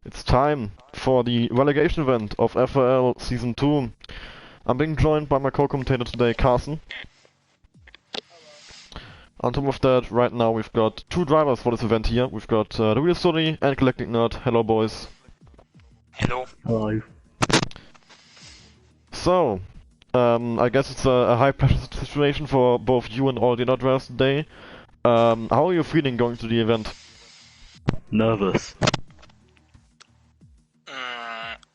It's time for the relegation event of FRL Season 2. I'm being joined by my co-commentator today, Carson. On top of that, right now we've got two drivers for this event here. We've got the Real Study and Galactic Nerd. Hello, boys. Hello. Hello. So, I guess it's a high pressure situation for both you and all the other drivers today. How are you feeling going to the event? Nervous.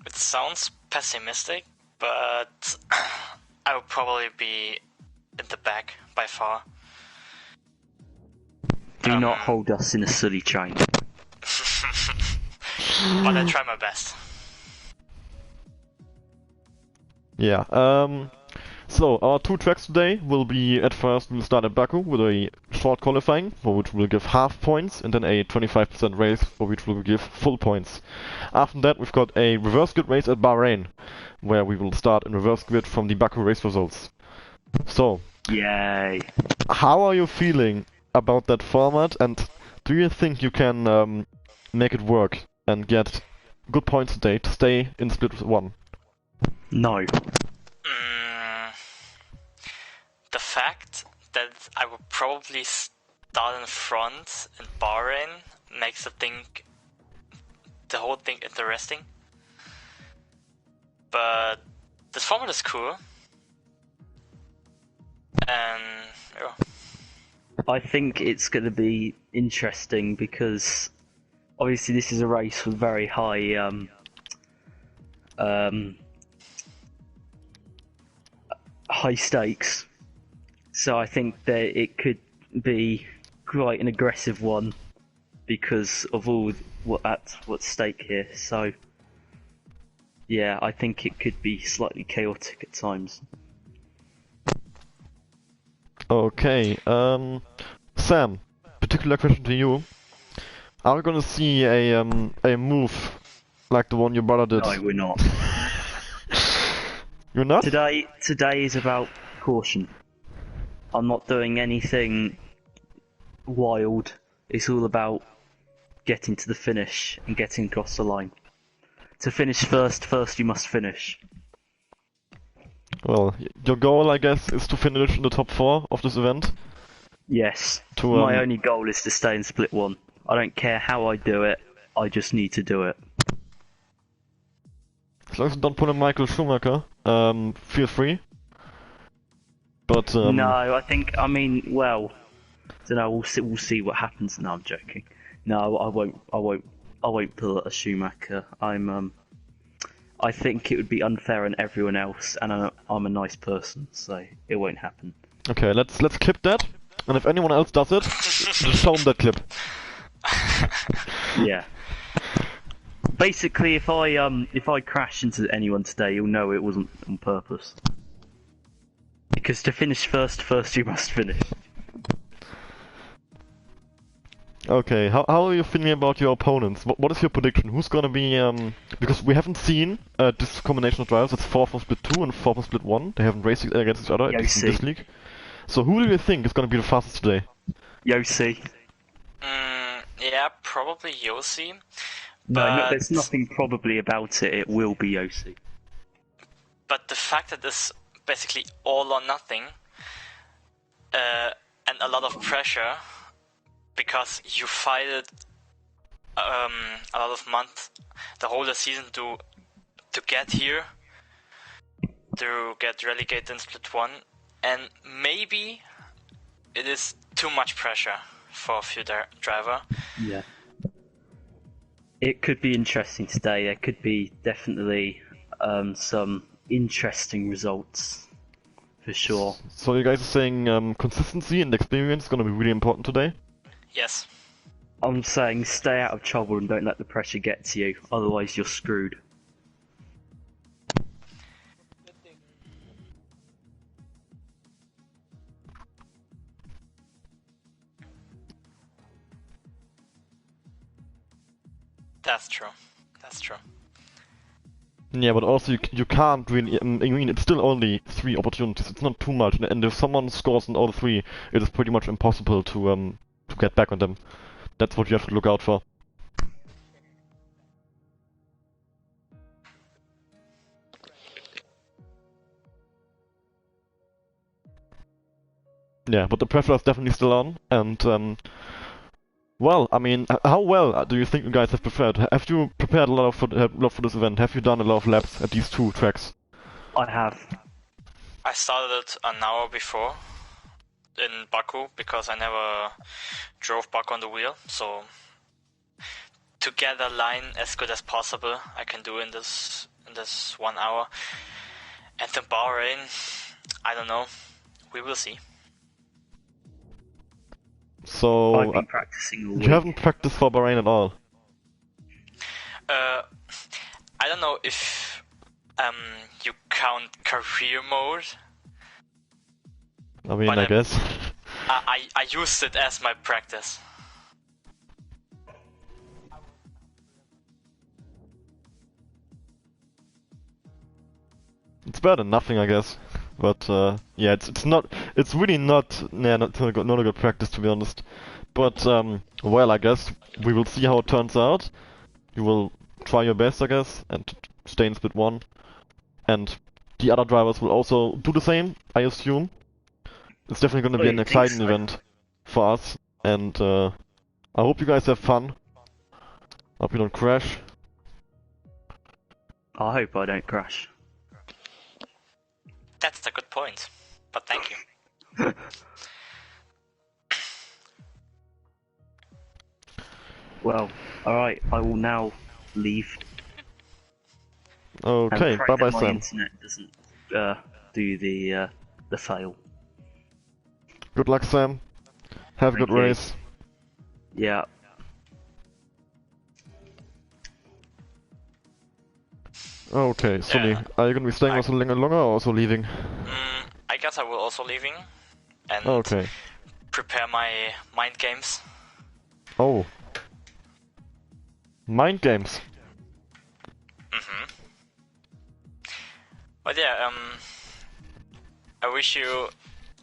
It sounds pessimistic, but I will probably be in the back by far. Do not hold us in a silly chain. But I try my best. Yeah, so our two tracks today will be, at first we'll start at Baku with a short qualifying, for which we'll give half points, and then a 25% race, for which we'll give full points. After that we've got a reverse grid race at Bahrain, where we will start in reverse grid from the Baku race results. So, Yay. how are you feeling about that format, and do you think you can make it work and get good points today to stay in split 1? No. The fact that I will probably start in front in Bahrain makes the whole thing interesting. But this format is cool. And yeah. I think it's going to be interesting because obviously this is a race with very high high stakes. So I think that it could be quite an aggressive one because of all what's stake here. So yeah, I think it could be slightly chaotic at times. Okay, Sam, particular question to you. Are we gonna see a move like the one your brother did? No, we're not. You're not? Today is about caution. I'm not doing anything wild. It's all about getting to the finish and getting across the line. To finish first you must finish. Well, your goal, I guess, is to finish in the top 4 of this event. Yes. To, My only goal is to stay in split 1. I don't care how I do it, I just need to do it. As long as you don't pull a Michael Schumacher, feel free. But No, I mean, well, don't know. We'll see what happens. No, I'm joking. No, I won't pull a Schumacher. I think it would be unfair on everyone else, and I'm a nice person, so it won't happen. Okay, let's clip that, and if anyone else does it, just show them that clip. Yeah. Basically, if I crash into anyone today, you'll know it wasn't on purpose. Because to finish first you must finish. Okay, how are you feeling about your opponents? What is your prediction? Who's gonna be, because we haven't seen this combination of drivers, it's 4 from split 2 and 4 from split 1. They haven't raced against each other in this league. So who do you think is gonna be the fastest today? Yossi. Yeah, probably Yossi. No, there's nothing probably about it. It will be Yossi. But the fact that this basically all or nothing, and a lot of pressure, because you fight it a lot of months, the whole season to get here, to get relegated in split 1, and maybe it is too much pressure for a few driver. Yeah. It could be interesting today. There could be definitely some interesting results, for sure. So you guys are saying consistency and experience is gonna be really important today? Yes. I'm saying stay out of trouble and don't let the pressure get to you, otherwise you're screwed. That's true. Yeah, but also you can't really. I mean, it's still only 3 opportunities. It's not too much, and if someone scores on all 3, it is pretty much impossible to get back on them. That's what you have to look out for. Yeah, but the pressure is definitely still on, and well, I mean, how well do you think you guys have prepared? Have you prepared a lot for this event? Have you done a lot of laps at these two tracks? I have. I started an hour before in Baku because I never drove Baku on the wheel, so to get a line as good as possible, I can do in this 1 hour. And the Bahrain, I don't know. We will see. So I've been practicing all week. you haven't practiced for Bahrain at all. I don't know if you count career mode. I mean, But I guess. I used it as my practice. It's better than nothing, I guess. But yeah, it's really not not a good practice, to be honest. But well, I guess we will see how it turns out. You will try your best, I guess, and stay in split 1. And the other drivers will also do the same, I assume. It's definitely going to be an exciting event for us, and I hope you guys have fun. I hope you don't crash. I hope I don't crash. That's a good point, but thank you. Well, alright, I will now leave. Okay, and pray bye bye, that my Sam. internet doesn't do the fail. Good luck, Sam. Have a Thank good you. race. Yeah. Okay, Sully, are you gonna be staying also longer or also leaving? I guess I will also leaving and Okay. prepare my mind games. Oh. Mind games. But yeah,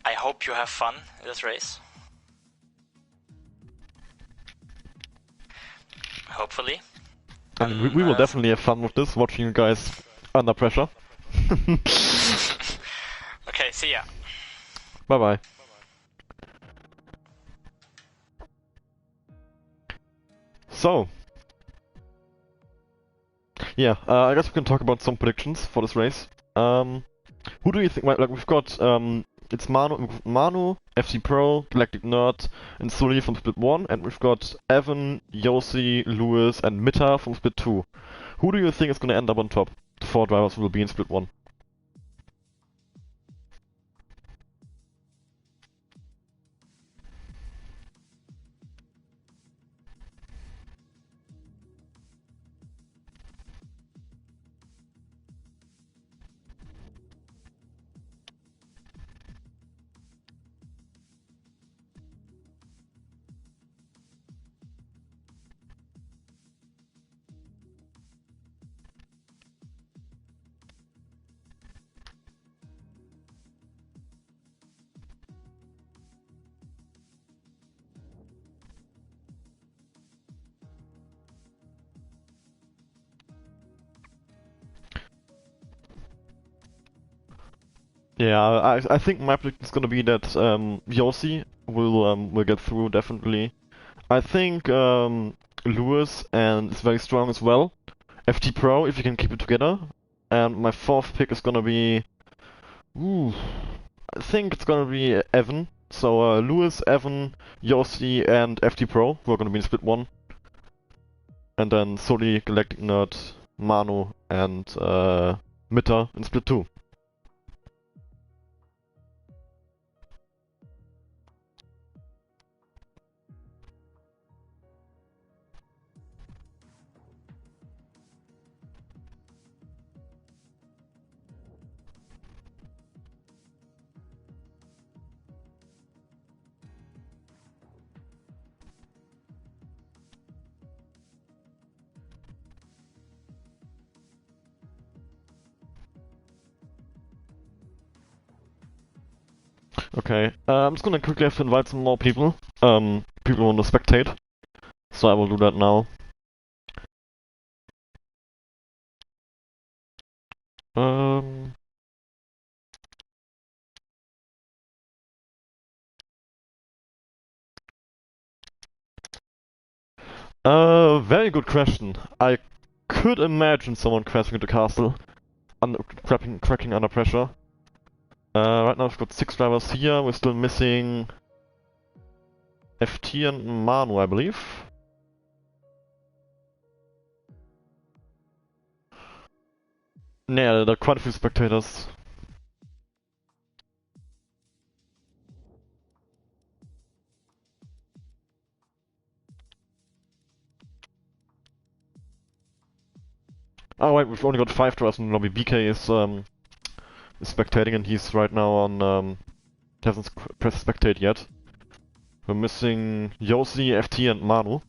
I hope you have fun in this race. Hopefully. I mean, we will definitely have fun with this, watching you guys under pressure. Okay, see ya. Bye bye. So. Yeah, I guess we can talk about some predictions for this race. Who do you think? Like we've got it's Manu, FC Pro, Galactic Nerd, and Sully from Split 1, and we've got Evan, Yossi, Lewis, and Mitta from Split 2. Who do you think is going to end up on top? The 4 drivers who will be in Split 1. Yeah, I think my prediction is gonna be that Yossi will get through definitely. I think Lewis and is very strong as well. FT Pro if you can keep it together. And my 4th pick is gonna be, ooh, I think it's gonna be Evan. So Lewis, Evan, Yossi, and FT Pro who are gonna be in split 1. And then Soli, Galactic Nerd, Manu, and Mitta in split 2. Okay, I'm just gonna quickly have to invite some more people. People who want to spectate. So I will do that now. Um, Very good question. I could imagine someone crashing into castle, cracking under pressure. Right now we've got 6 drivers here, we're still missing FT and Manu, I believe. Yeah, there are quite a few spectators. Oh wait, we've only got 5 drivers in the lobby. BK is spectating and he's right now on hasn't pressed spectate yet. We're missing Yossi, FT and Manu.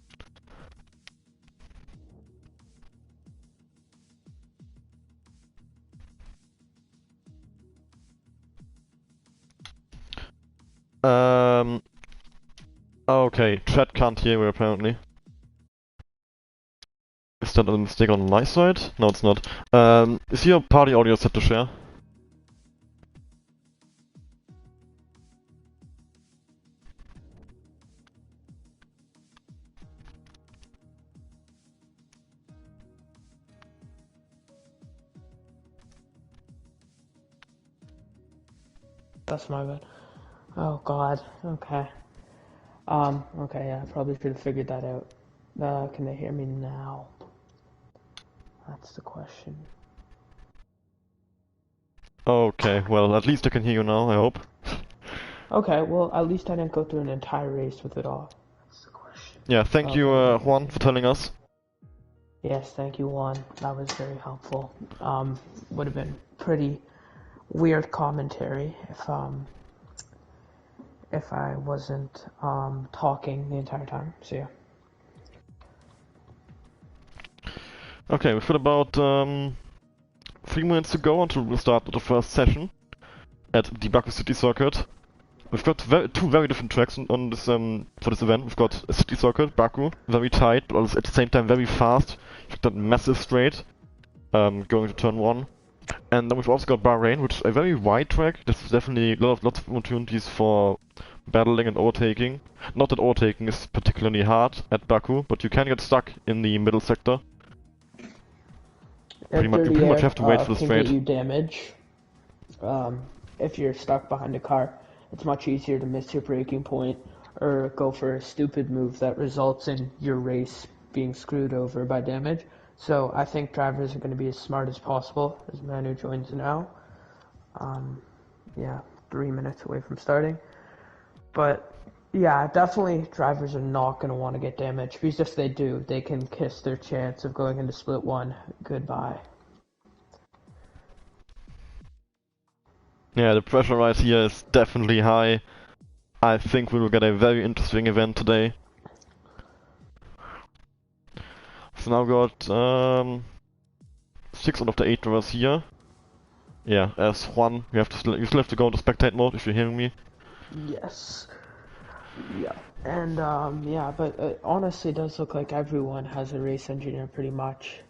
Okay, chat can't hear me apparently. Is that a mistake on my side? No, it's not. Is your party audio set to share? That's my bad. Oh god, okay. Okay, yeah, I probably should have figured that out. Can they hear me now? That's the question. Okay, well, at least I can hear you now, I hope. Okay, well, at least I didn't go through an entire race with it all. That's the question. Yeah, thank you, Juan, for telling us. Yes, thank you, Juan. That was very helpful. Would have been pretty weird commentary if I wasn't talking the entire time. So yeah. Okay, we've got about 3 minutes to go until we'll start the first session at the Baku City Circuit. We've got two very different tracks on this for this event. We've got a city circuit, Baku, very tight, but also at the same time very fast. You've got that massive straight going to turn 1. And then we've also got Bahrain, which is a very wide track. There's definitely lots of opportunities for battling and overtaking. Not that overtaking is particularly hard at Baku, but you can get stuck in the middle sector. You pretty much have to wait for the straight. Can get you damage. If you're stuck behind a car, it's much easier to miss your braking point or go for a stupid move that results in your race being screwed over by damage. So I think drivers are going to be as smart as possible, as Manu joins now. Yeah, 3 minutes away from starting. But yeah, definitely drivers are not going to want to get damaged, because if they do, they can kiss their chance of going into split 1 goodbye. Yeah, the pressure right here is definitely high. I think we will get a very interesting event today. So now we got 6 out of the 8 drivers here. Yeah, as Juan, you still have to go into spectate mode if you're hearing me. Yes. Yeah. And yeah, but it honestly does look like everyone has a race engineer pretty much.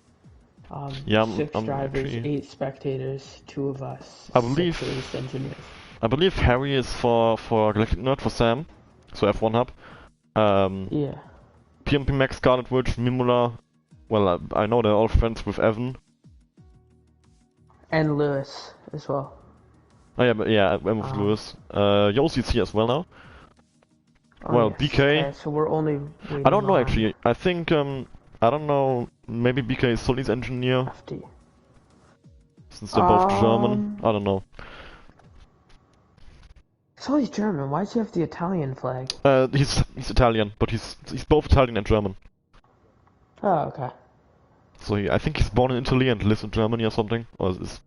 Yeah, 6 drivers, actually, 8 spectators, 2 of us. I believe 6 race engineers. I believe Harry is for Galactic Nerd for Sam, so F1 Hub. Yeah. PMP Max, Scarlet Witch, Mimula. Well, I know they're all friends with Evan. And Lewis as well. Oh yeah, but yeah, I'm with Lewis. Yossi's here as well now. Oh, well, yes. BK. Okay, so we're only I don't know on actually. I think I don't know. Maybe BK is Sully's engineer. FD. Since they're both German. I don't know. Sully's German. Why does he have the Italian flag? He's Italian, but he's both Italian and German. Oh, okay. So I think he's born in Italy and lives in Germany or something, or his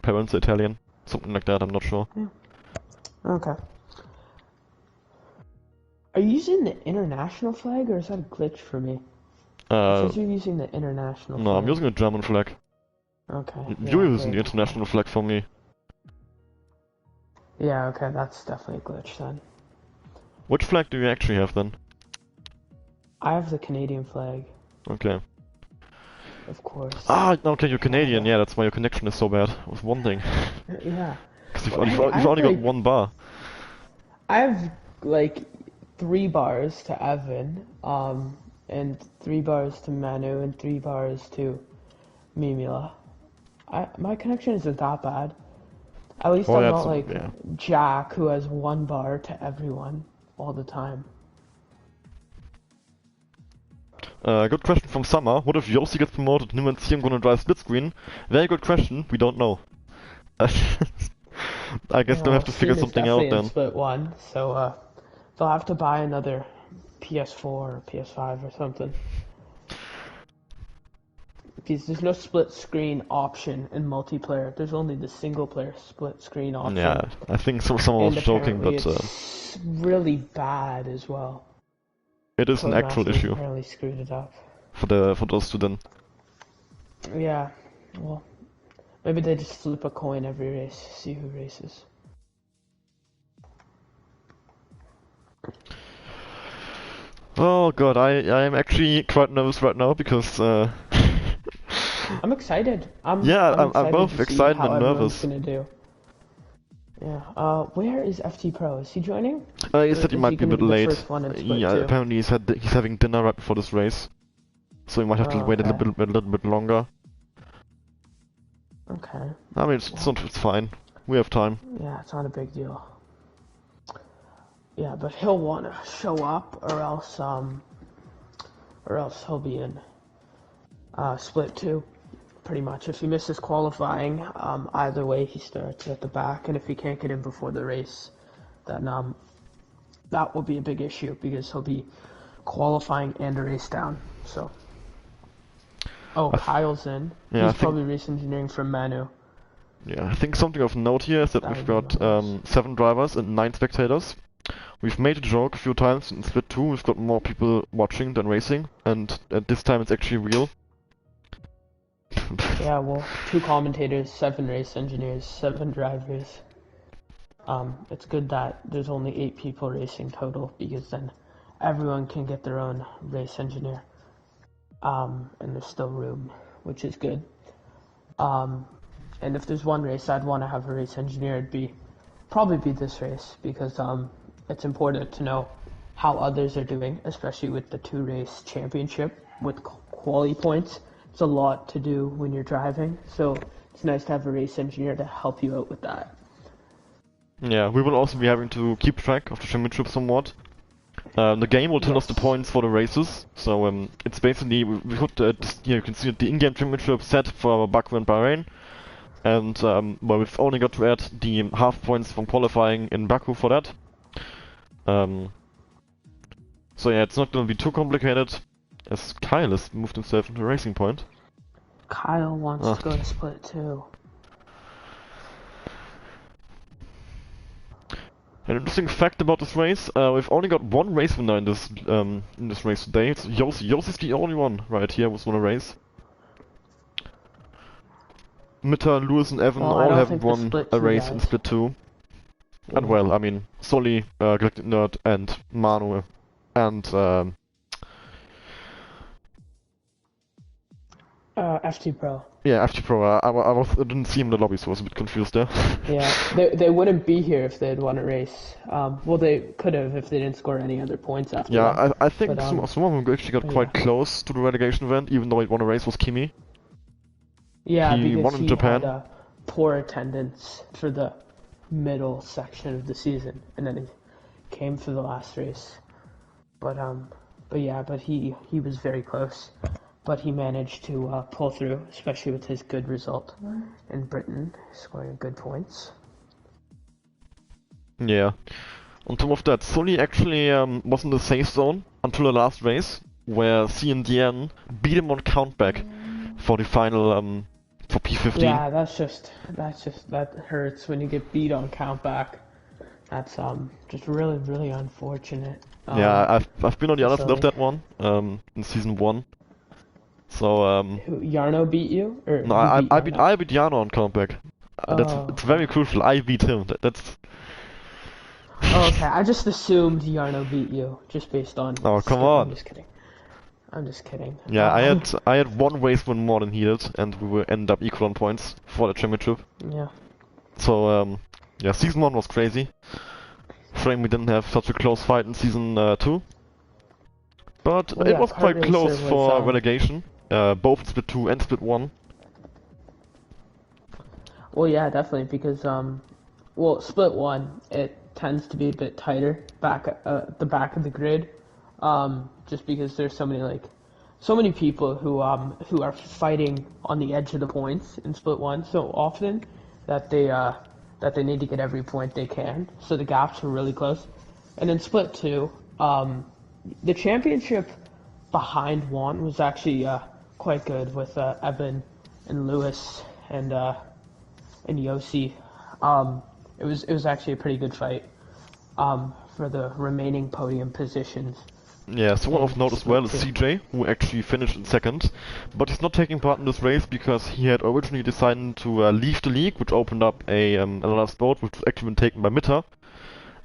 parents are Italian, something like that. I'm not sure. Yeah. Okay. Are you using the international flag, or is that a glitch for me? It says you're using the international flag. No, I'm using a German flag. Okay. You're using the international flag for me. Yeah, okay, that's definitely a glitch then. Which flag do you actually have then? I have the Canadian flag. Okay. Of course. Ah, okay, you're Canadian, yeah, that's why your connection is so bad. I was wondering. Yeah. Because you've only got 1 bar. I have, like, 3 bars to Evan, and 3 bars to Manu, and 3 bars to Mimula. My connection isn't that bad. At least Oh, I'm yeah, not like yeah. Jack, who has 1 bar to everyone all the time. Good question from Summer. What if Yossi gets promoted and him and CM gonna drive split screen? Very good question. We don't know. I guess they'll have to figure something out then. In split 1, so they'll have to buy another PS4 or PS5 or something. Because there's no split screen option in multiplayer. There's only the single player split screen option. Yeah, I think someone was joking, but it's really bad as well. it is an actual issue Apparently screwed it up. for those two then. Yeah, well, maybe they just flip a coin every race, see who races. Oh god, I am actually quite nervous right now because I'm excited. I'm both excited and nervous. Gonna do. Yeah. Where is FT Pro? Is he joining? He said he might be a bit late. Yeah, two? apparently he's having dinner right before this race, so he might have to wait a little bit longer. Okay. I mean, it's fine. We have time. Yeah, it's not a big deal. Yeah, but he'll want to show up, or else he'll be in split 2. Pretty much. If he misses qualifying, either way he starts at the back, and if he can't get in before the race, then that will be a big issue because he'll be qualifying and a race down. So. Oh, Kyle's in. Yeah, he's probably race engineering from Manu. Yeah, I think something of note here is that we've got 7 drivers and 9 spectators. We've made a joke a few times in split 2. We've got more people watching than racing, and at this time it's actually real. Yeah, well, 2 commentators, 7 race engineers, 7 drivers. It's good that there's only 8 people racing total, because then everyone can get their own race engineer. And there's still room, which is good. And if there's one race I'd want to have a race engineer, it'd probably be this race, because it's important to know how others are doing, especially with the 2 race championship with quali points. It's a lot to do when you're driving, so it's nice to have a race engineer to help you out with that. Yeah, we will also be having to keep track of the championship somewhat. The game will tell us the points for the races, so it's basically, we put here you can see the in-game championship set for Baku and Bahrain, and well, we've only got to add the half points from qualifying in Baku for that. So yeah, it's not going to be too complicated, as Kyle has moved himself into a racing point. Kyle wants to go to split 2. An interesting fact about this race, we've only got 1 race winner in this race today. It's Yossi. Yossi's the only one right here who's won a race. Mitter, Lewis and Evan all haven't won a race in split 2. Yeah. And well, I mean, Solly, Galactic Nerd and Manu and FT Pro. Yeah, FT Pro. I didn't see him in the lobby, so I was a bit confused there. Yeah, they wouldn't be here if they had won a race. Well, they could have if they didn't score any other points after. Yeah, I think some of them actually got quite close to the relegation event, even though he won a race was Kimi. Yeah, he because won in Japan. Had poor attendance for the middle section of the season, and then he came for the last race. But he was very close. But he managed to pull through, especially with his good result in Britain, scoring good points. Yeah. On top of that, Sully actually was in the safe zone until the last race, where CNDN beat him on countback for the final for P15. Yeah, that hurts when you get beat on countback. That's just really, really unfortunate. Yeah, I've been on the other side of that one in season 1. So Yarno beat you? Or no, I beat Yarno on countback. It's very crucial. I beat him. That's. Oh, okay, I just assumed Yarno beat you just based on. Oh, come on! I'm just kidding. Yeah, I had 1 race win more than he did, and we will end up equal on points for the championship. Yeah. So yeah, season 1 was crazy. Shame we didn't have such a close fight in season 2. But Well, it yeah, was Kart quite close Racer for was, relegation, both in Split 2 and Split 1. well, yeah, definitely, because, well, Split 1, it tends to be a bit tighter back at the back of the grid, just because there's so many people who are fighting on the edge of the points in Split 1 so often that they need to get every point they can, so the gaps are really close. And in Split 2, the championship behind one was actually quite good with Evan and Lewis and Yossi. It was actually a pretty good fight for the remaining podium positions. Yeah, so one in of note as well is Split 2. CJ, who actually finished in second, but he's not taking part in this race because he had originally decided to leave the league, which opened up another spot, which was actually been taken by Mitta.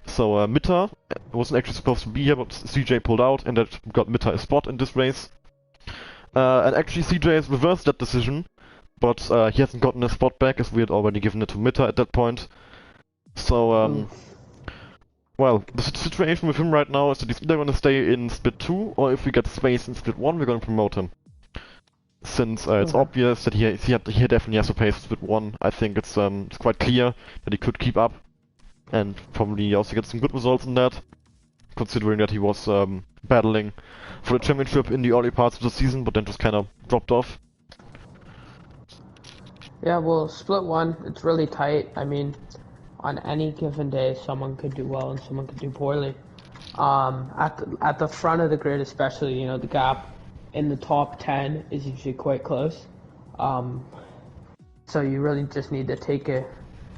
So Mitta wasn't actually supposed to be here, but CJ pulled out, and that got Mitta a spot in this race. And actually CJ has reversed that decision, but he hasn't gotten a spot back as we had already given it to Mitta at that point. So Oof. well, the situation with him right now is that he's either going to stay in Split 2, or if we get space in Split 1, we're going to promote him. Since it's Okay. obvious that he definitely has to pace Split 1, I think it's quite clear that he could keep up, and probably also get some good results in that, considering that he was battling for the championship in the early parts of the season, but then just kind of dropped off. Yeah, well, Split 1, it's really tight. I mean, on any given day, someone could do well and someone could do poorly. At the front of the grid, especially, the gap in the top 10 is usually quite close. Um, so you really just need to take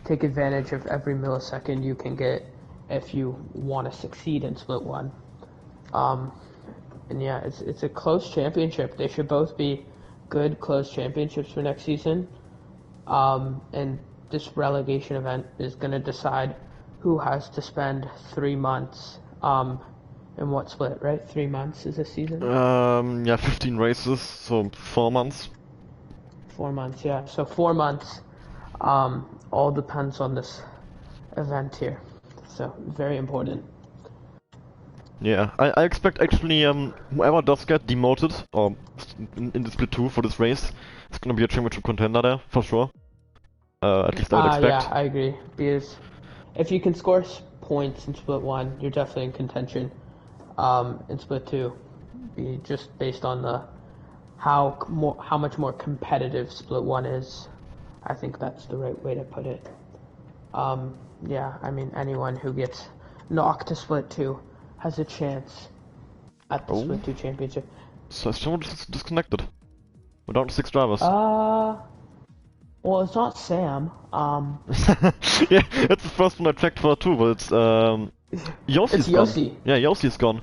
advantage of every millisecond you can get if you want to succeed in Split 1. Um, and yeah, it's a close championship. They should both be good close championships for next season. And this relegation event is going to decide who has to spend 3 months in what split, right? 3 months is a season? Yeah, 15 races, so 4 months. 4 months, yeah. So 4 months, all depends on this event here. So very important. Yeah, I expect actually whoever does get demoted, or in the Split 2 for this race, is gonna be a championship contender there, for sure. At least I would expect. Yeah, I agree. Because if you can score points in Split 1, you're definitely in contention. In Split 2, just based on how much more competitive Split 1 is. I think that's the right way to put it. Yeah, I mean, anyone who gets knocked to Split 2 has a chance at the Oh. Split 2 championship. So someone just disconnected. We're down to 6 drivers. Well, it's not Sam. Yeah, that's the first one I checked for too, but it's Yossi's It's gone. Yossi. Yeah, Yossi's gone.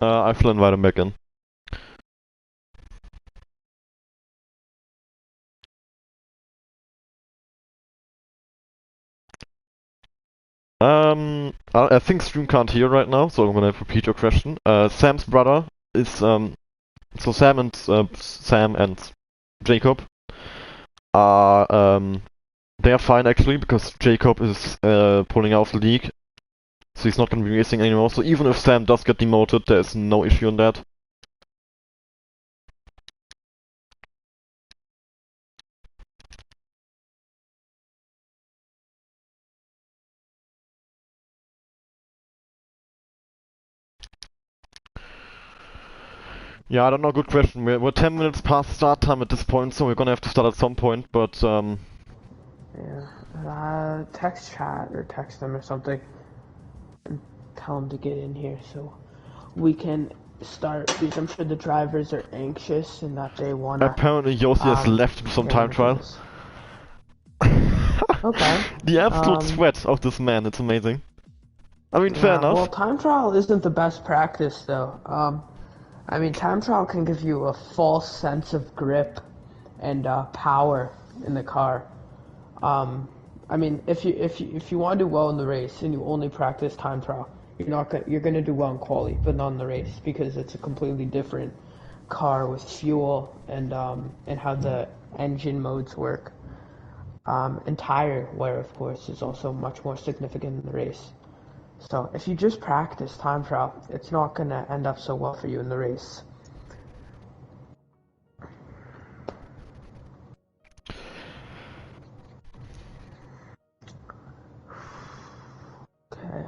I shall invite him back in. I think stream can't hear right now, so I'm gonna repeat your question. Sam's brother is so Sam and Jacob are they are fine actually because Jacob is pulling out of the league, so he's not gonna be racing anymore. So even if Sam does get demoted, there is no issue on that. Yeah, I don't know. Good question. We're 10 minutes past start time at this point, so we're gonna have to start at some point. But Yeah. Text chat or text them or something and tell them to get in here so we can start, because I'm sure the drivers are anxious and that they want to apparently Yossi has left some time trial. Okay. The absolute sweat of this man, it's amazing. I mean, fair Well, enough. time trial isn't the best practice though. I mean, time trial can give you a false sense of grip and power in the car. I mean, if you want to do well in the race and you only practice time trial, you're gonna do well in quali, but not in the race because it's a completely different car with fuel and how the engine modes work. And tire wear, of course, is also much more significant in the race. So if you just practice time trial, it's not going to end up so well for you in the race. Okay.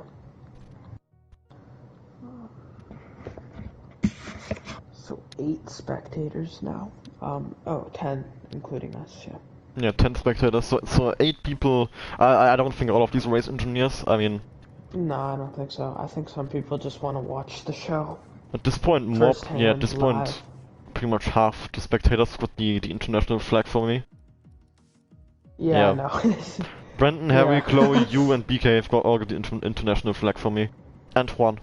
So 8 spectators now. 10, including us, yeah. Yeah, 10 spectators, so 8 people. I don't think all of these are race engineers. I mean, No, I don't think so. I think some people just want to watch the show. at this point, at this point, pretty much half the spectators got the international flag for me. Yeah, no. Brandon, Harry, Yeah. Chloe, you, and BK have got all the international flag for me. And Juan.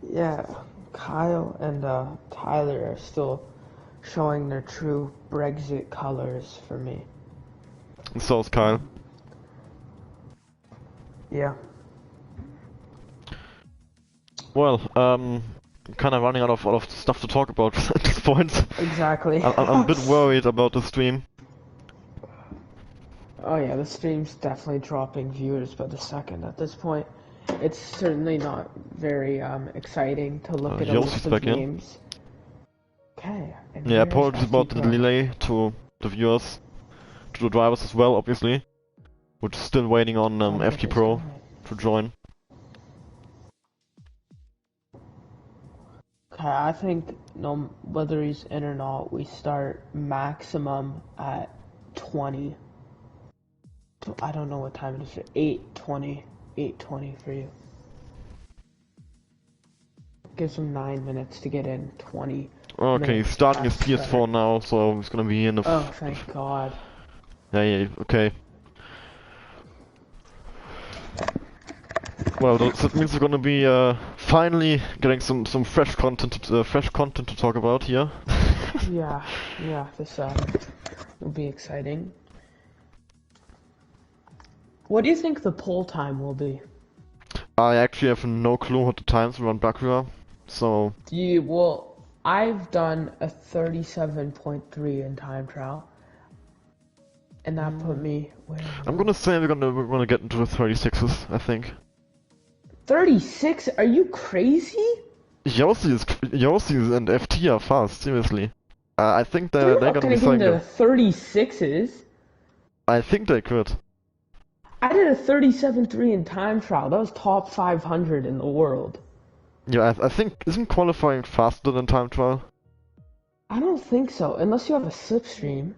Yeah, Kyle and Tyler are still showing their true Brexit colors for me. And so is Kyle. Yeah. Well, kind of running out of stuff to talk about at this point. Exactly. I'm a bit worried about the stream. Oh yeah, the stream's definitely dropping viewers by the second at this point. It's certainly not very exciting to look at a list of games. Okay. Yeah, apologies about the delay to the viewers, to the drivers as well, obviously. We're just still waiting on FT Pro to join. Okay, I think no, whether he's in or not, we start maximum at 20. I don't know what time it is. 8:20. 8:20 for you. Gives him 9 minutes to get in. 20. Okay, he's starting his PS4 now, so he's gonna be in a. Oh, thank God. Yeah, okay. Well, that means we're gonna be finally getting some fresh content to talk about here. yeah, this will be exciting. What do you think the poll time will be? I actually have no clue what the times around Bakura, so... Well, I've done a 37.3 in time trial. And that put me... I'm gonna say we're gonna get into the 36s, I think. 36? Are you crazy? Yossi and FT are fast, seriously. I think they're gonna be saying the 36s. I think they could. I did a 37.3 in time trial. That was top 500 in the world. Yeah, I think, isn't qualifying faster than time trial? I don't think so, unless you have a slipstream.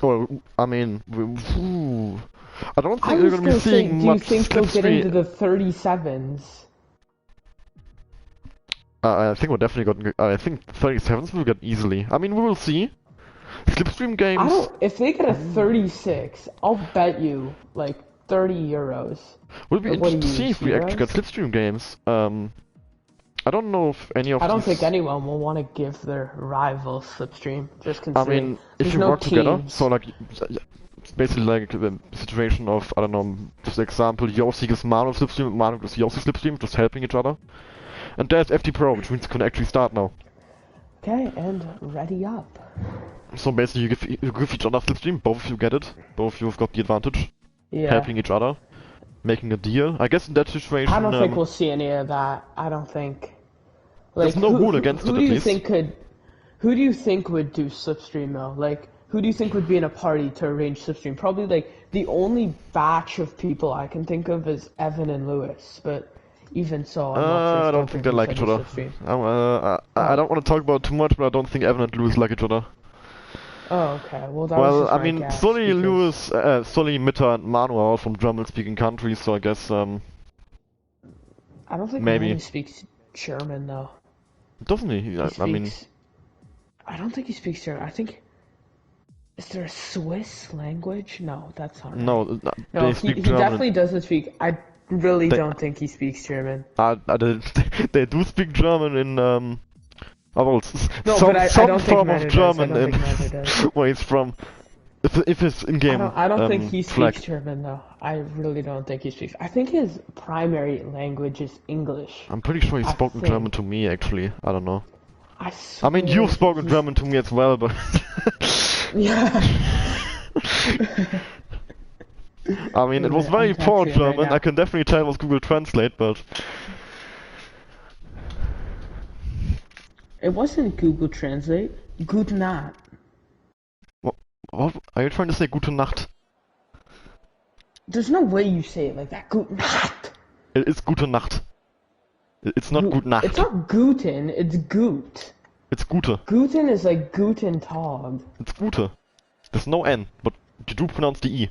Well, I mean, I don't think we're gonna be seeing much slipstream. Do you think they'll get into the 37s? I think we're definitely going. I think 37s will get easily. I mean, we will see. Slipstream games. If they get a 36, I'll bet you like 30 euros. Would be interesting to see if we actually get slipstream games. I don't know if any of. I don't think anyone will want to give their rival slipstream. Just considering. I mean, if you work together, so like, it's basically like the situation of, I don't know, just example, Yossi gives Manu slipstream, Manu gives Yossi slipstream, just helping each other. And there's FT Pro, which means you can actually start now. Okay, and ready up. So basically you give each other slipstream, both of you get it, both of you have got the advantage. Yeah. Helping each other, making a deal. I guess in that situation... I don't think we'll see any of that. I don't think... Like, there's no rule against it, at least. Who do you think would do slipstream though? Like, who do you think would be in a party to arrange slipstream? Probably like, the only batch of people I can think of is Evan and Lewis, but... Even so, I'm not sure I don't think they like each other. I don't want to talk about too much, but I don't think Evan and Lewis like each other. Oh, okay. Well, that was just I mean, Sully, Mitta, and Manu are all from German-speaking countries, so I guess, I don't think Manu speaks German, though. Doesn't he? I mean... I don't think he speaks German. I think... Is there a Swiss language? No, that's not right. No, he definitely doesn't speak... I really don't think he speaks German. They do speak German in, some form of German in where he's from. If it's in game. I don't think he speaks German though. I really don't think he speaks. I think his primary language is English. I'm pretty sure he's spoken German to me actually. I don't know. I mean, you've spoken German to me as well, but yeah. I mean, it was very I'm poor texting him right German. now. I can definitely tell it was Google Translate, but It wasn't Google Translate. Gute Nacht. what are you trying to say? Gute Nacht. There's no way you say it like that. Gute Nacht. It is Gute Nacht. It's not Gute Nacht. It's not Guten, it's Gut. It's Gute. Guten is like Guten Tag. It's Gute. There's no N, but you do pronounce the E.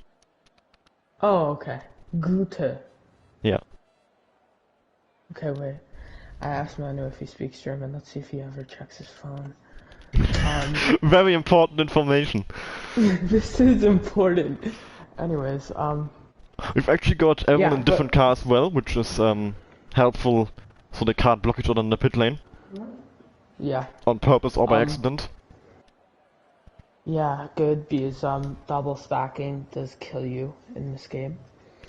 Oh, okay. Gute. Yeah. Okay, wait. I asked Manu if he speaks German. Let's see if he ever checks his phone. Very important information. This is important. Anyways, We've actually got everyone Yeah, in different cars as well, which is helpful so they can't block each other in the pit lane. yeah. On purpose or by accident. Yeah, good, because double stacking does kill you in this game.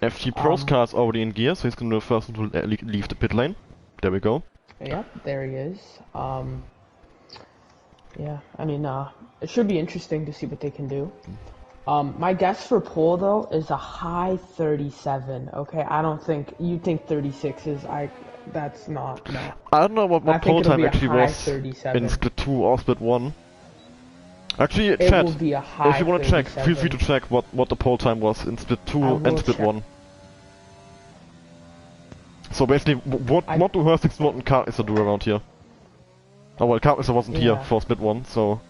FT Pro's car is already in gear, so he's gonna be the first one to leave the pit lane. There we go. Yep, there he is. Yeah, I mean, it should be interesting to see what they can do. My guess for pole though is a high 37. Okay, I don't think you think 36 is. That's not. No. I don't know what pole time actually was 37. in split 2 or split 1. Actually, It chat, will be a high if you wanna check, 37. feel free to check what the pole time was in split 2 and will split check. 1. So basically, what do Herstig's Morton Cartnisser do around here? Oh well, Cartnisser wasn't here for split 1, so...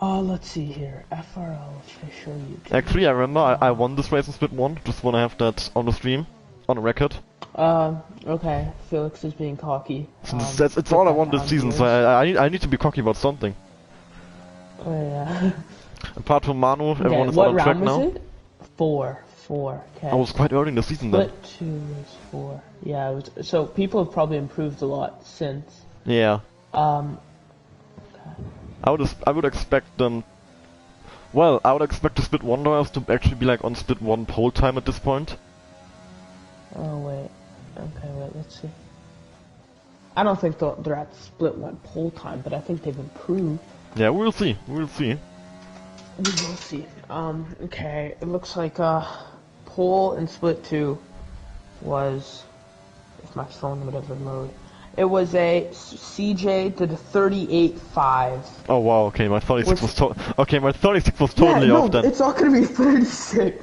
Let's see here. FRL official YouTube. Actually, I remember I won this race in split 1, just wanna have that on the stream, on record. Okay. Felix is being cocky. Since it's all I want this season, so I need to be cocky about something. Oh yeah. Apart from Manu, everyone is what on track round now. was it? Four. Okay. I was quite early in the season then. Split 2 was 4. Yeah, it was, so people have probably improved a lot since. Yeah. Okay. I would expect them... Well, I would expect the split 1 drivers to actually be like on split 1 pole time at this point. Oh wait. Okay, wait, let's see. I don't think they're at split 1 pole time, but I think they've improved. Yeah, we'll see. We'll see. We will see. Okay, it looks like, pole in split 2 was, if my phone would ever load, it was a CJ did a 38.5. Oh wow, okay, my 36 was okay, my 36 was totally off then. It's not gonna be 36.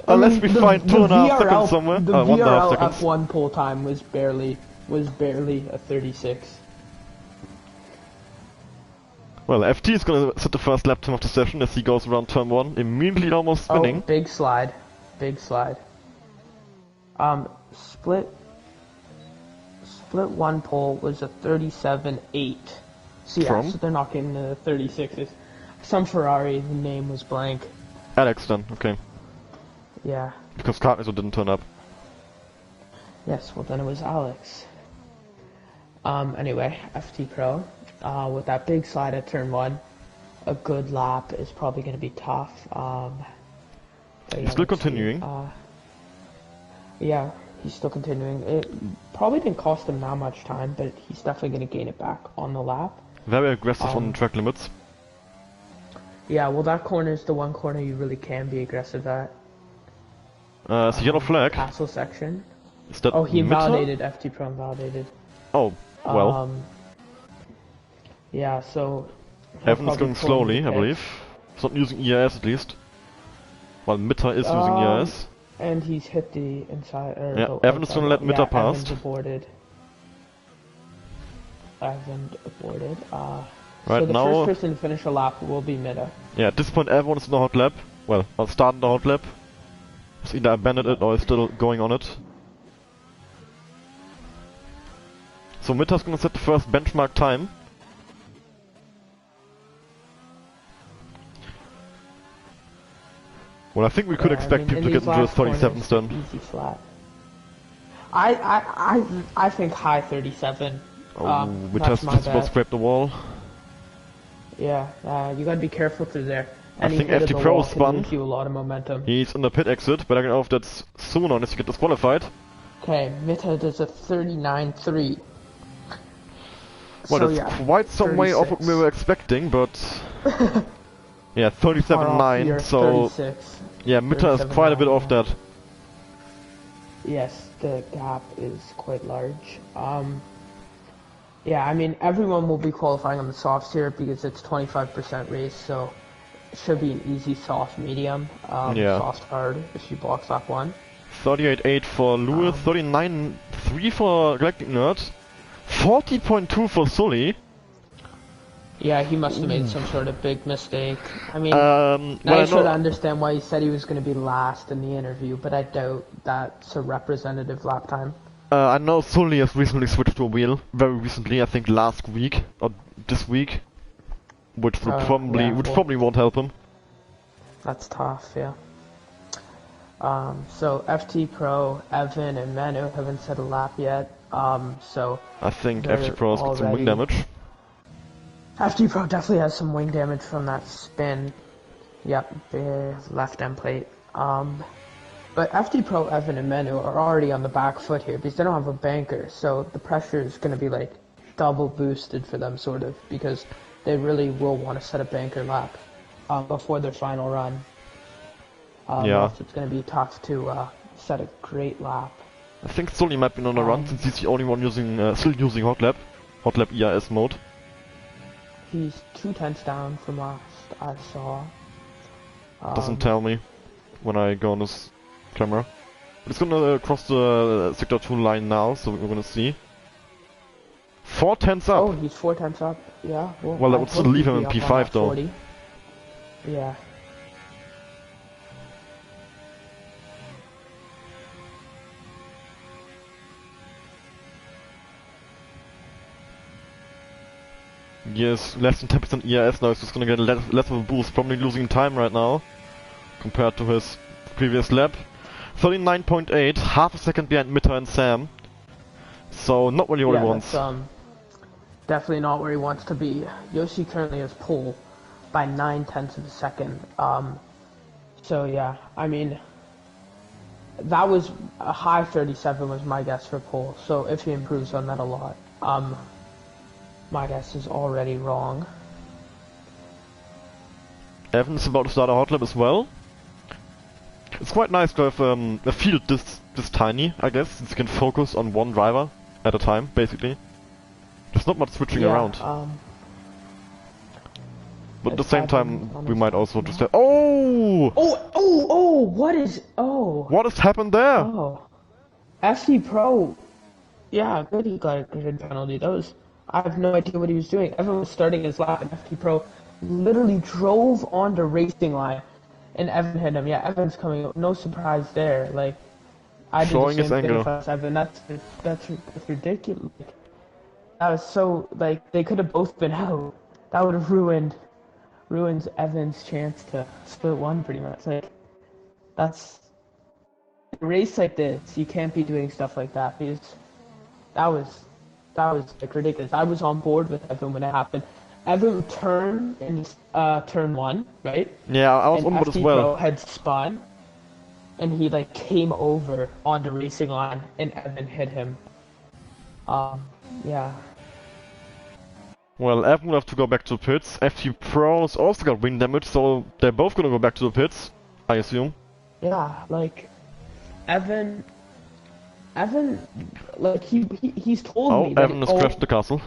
Unless we find 2.5 seconds somewhere. The 1.5 VRL seconds. F1 pole time was barely a 36. Well, FT is gonna set the first lap time of the session as he goes around turn 1, immediately almost spinning. Oh, big slide. Split 1 pole was a 37.8. So yeah, so they're not getting the 36s. Some Ferrari, the name was blank. Alex then, okay. Yeah. Because Cartnisser didn't turn up. Yes, well then it was Alex. Anyway, FT Pro, with that big slide at turn 1, a good lap is probably going to be tough. He's still continuing. Yeah, he's still continuing. It probably didn't cost him that much time, but he's definitely going to gain it back on the lap. Very aggressive on track limits. Yeah, well that corner is the one corner you really can be aggressive at. It's a yellow flag. Castle section. Is that he Mitter? invalidated, FT Pro invalidated. Oh, well. Yeah, so... Evan is going slowly, I believe. He's not using ERS at least. While Mitter is using ERS. And he's hit the inside... Yeah, Evan is gonna let Mitter past. Evan's aborted. Right so the now... first person to finish a lap will be Mitter. Yeah, at this point everyone is in the hot lap. Well, not starting the hot lap. He's either abandoned it or is still going on it. So Mitter's gonna set the first benchmark time. Well, I think we could expect him to get into the 37s then. Easy flat. I think high 37. Oh, Mitter's just about to scrape the wall. Yeah, you gotta be careful through there. I think FT Pro spun. You a lot of momentum. He's in the pit exit, but I don't know if that's soon or unless you get disqualified. Okay, Mitter does a 39.3. Well, so, that's yeah, quite some way off what 36. we were expecting, but... Yeah, Far off 37.9, your so 36. yeah, Mitta is quite a bit 37.9, off yeah. that. Yes, the gap is quite large. Yeah, I mean, everyone will be qualifying on the softs here because it's 25% race, so it should be an easy soft medium. Yeah. Soft hard if you box lap 1. 38.8 for Lewis, 39.3 for Galactic Nerd, 40.2 for Sully. Yeah, he must have made some sort of big mistake. I mean, Well, now I you sort know, of understand why he said he was going to be last in the interview, but I doubt that's a representative lap time. I know Sully has recently switched to a wheel, very recently, I think last week, or this week, which will Yeah, well, probably won't help him. that's tough, yeah. So FT Pro, Evan, and Manu haven't set a lap yet. So I think they're FG Pro's got some wing already- damage. FT Pro definitely has some wing damage from that spin. Yep, the left end plate. But FT Pro, Evan, and Manu are already on the back foot here because they don't have a banker. So the pressure is going to be like double boosted for them, sort of, because they really will want to set a banker lap before their final run. Yeah. Else it's going to be tough to set a great lap. I think Sully might be on a run since he's the only one still using Hot Lap EIS mode. He's 2/10 down from last I saw. Doesn't tell me when I go on this camera. But it's gonna cross the sector 2 line now, so we're gonna see. 4/10 up! Oh, he's 4/10 up. Yeah. Well, that I would still hope leave he'd him be in up on P5 that though. 40. Yeah. Yes, less than 10% EIS now, so he's gonna get less of a boost, probably losing time right now compared to his previous lap. 39.8, half a second behind Mitta and Sam. So not really what he wants. That's definitely not where he wants to be. Yoshi currently has pole by 9/10 of a second. So yeah, I mean, that was a high 37 was my guess for pole. So if he improves on that a lot, my guess is already wrong. Evan's about to start a hot lap as well. It's quite nice to have a field this tiny, I guess, since you can focus on one driver at a time, basically. There's not much switching around. But at the same time, we might also just have... Oh! What is... Oh! What has happened there? Oh. FD Pro... Yeah, good, he got a good penalty. That was... I have no idea what he was doing. Everyone was starting his lap, and FD Pro literally drove on the racing line, and Evan hit him. Yeah, Evan's coming up. No surprise there. Like, I did Showing the his same thing anger. if I was Evan. That's ridiculous. Like, that was so... Like, they could have both been out. That would have ruins Evan's chance to split one, pretty much. Like, that's a race like this. You can't be doing stuff like that because that was like ridiculous. I was on board with Evan when it happened. Evan turned in turn 1, right? Yeah, I was on board as FD well. Pro had spun, and he like came over on the racing line, and Evan hit him. Yeah. Well, Evan will have to go back to the pits. FT Pro's also got wing damage, so they're both gonna go back to the pits, I assume. Yeah, like Evan, like he's told me that Evan has crashed the castle.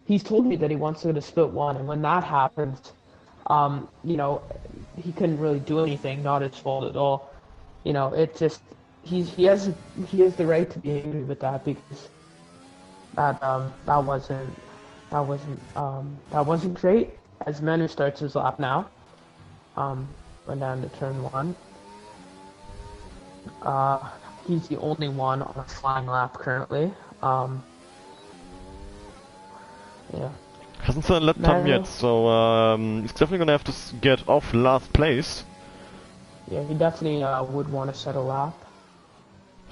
he's told me that he wants to go to split one, and when that happens, you know, he couldn't really do anything. Not his fault at all. You know, it just he has the right to be angry with that because that wasn't great. As Manu starts his lap now, went down to turn 1. He's the only one on a flying lap currently. Yeah. Hasn't set a lap time yet, so he's definitely gonna have to get off last place. Yeah, he definitely would want to set a lap.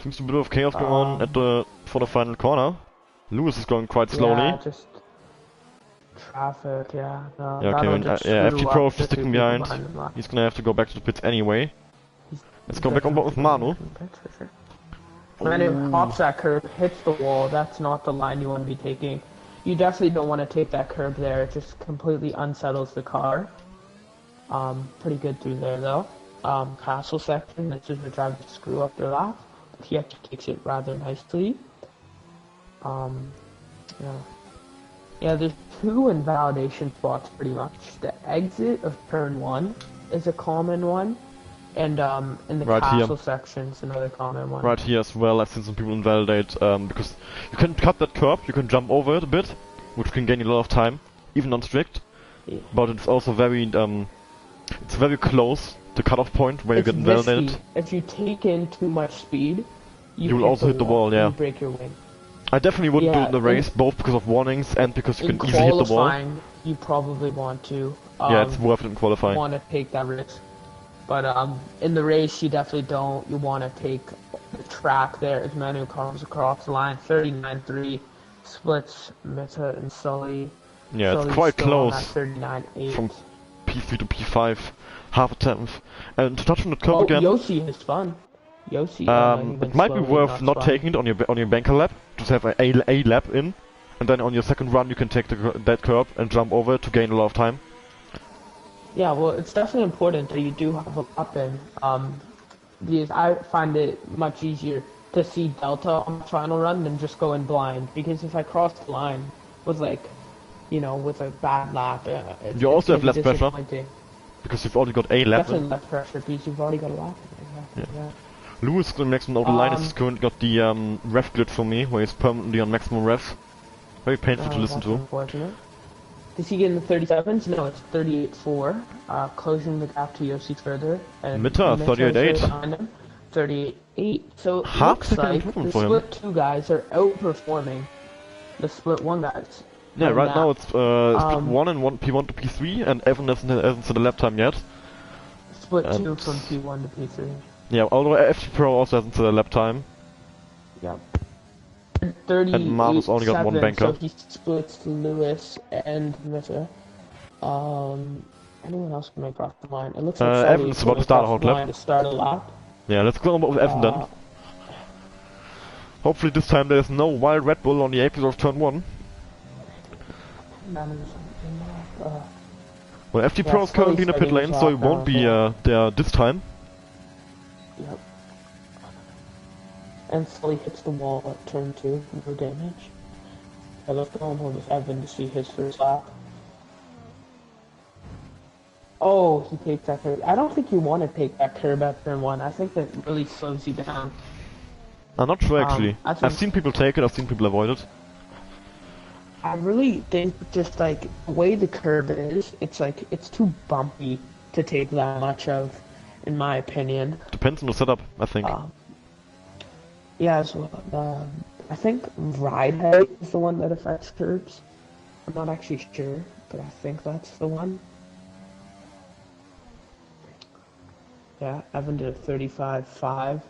Seems a bit of chaos going on for the final corner. Lewis is going quite slowly. Yeah, just traffic. Yeah. No, Yeah, okay, that'll and, just yeah, screw FT Pro up is the sticking two behind. people him. He's gonna have to go back to the pits anyway. Let's go back on board with Manu. Manu hops that curb, hits the wall. That's not the line you want to be taking. You definitely don't want to take that curb there. It just completely unsettles the car. Pretty good through there though. Castle section, this is the driver to screw up their lap, but he actually takes it rather nicely. Yeah. Yeah, there's two invalidation spots pretty much. The exit of turn 1 is a common one, and in the Right castle here. section is another common one. Right here as well, I've seen some people invalidate, because you can cut that curb, you can jump over it a bit, which can gain you a lot of time, even on strict. Yeah. But it's also very, it's very close, the cutoff point where you get invalidated. Risky. If you take in too much speed, You will also hit the wall, yeah. You break your wing. I definitely wouldn't do it in the Yeah, race, both because of warnings and because you In can easily hit the wall. qualifying, you probably want to. Yeah, it's worth it in qualifying. Want to take that risk, but in the race, you definitely don't. You want to take the track there as Manu comes across the line. 39.3 splits Meta and Sully. Yeah, it's Sully's quite still on close. that 39.8. From P3 to P5, half a tenth. And to touch on the curb Oh, again, Yossi is fun. Yossi. it might be worth not taking it on your banker lap. Just have a lap in, and then on your second run you can take that curb and jump over to gain a lot of time. Yeah, well, it's definitely important that you do have a lap in. Because I find it much easier to see Delta on the final run than just go in blind. Because if I cross the line with with a bad lap, You also have less pressure. disappointing. Because you've already got a lap Definitely in. less pressure because you've already got a lap in. Yeah. Lewis the maximum out of the line has currently got the ref glitch for me, where he's permanently on maximum refs. Very painful to listen That's to. unfortunate. Does he get in the 37s? No, it's 38.4. Closing the gap to Yossi further. And Mita, Mita's 38.8. right behind him, 38.8. So it Half looks second like improvement the for him. split 2 guys are outperforming the split 1 guys. Yeah, And right that- now it's split 1 and P1 to P3, and Evan hasn't set a lap time yet. Split 2 and- from P1 to P3. Yeah, although FT Pro also hasn't set a lap time. Yeah. 38, And Marvel's only got one banker. So he splits Lewis and Mita. Anyone else can make off the line? It looks like Sully Evan's is about to going start a across hot the lap. line to start a lap. Yeah, let's go with Evan then. Hopefully this time there's no wild Red Bull on the apex of turn 1. Well, FT Yeah, Pro is currently in the pit Sully's lane, so he starting won't his be lap there this time. Yep. And Sully hits the wall at turn 2, no damage. I left going home with Evan to see his first lap. Oh, he takes that curb. I don't think you want to take that curb at turn 1. I think that really slows you down. I'm not sure actually. I think- I've seen people take it, I've seen people avoid it. I really think just like the way the curb is, it's too bumpy to take that much of, in my opinion. Depends on the setup, I think. Yeah, so I think ride height is the one that affects curbs. I'm not actually sure, but I think that's the one. Yeah, Evan did a 35.5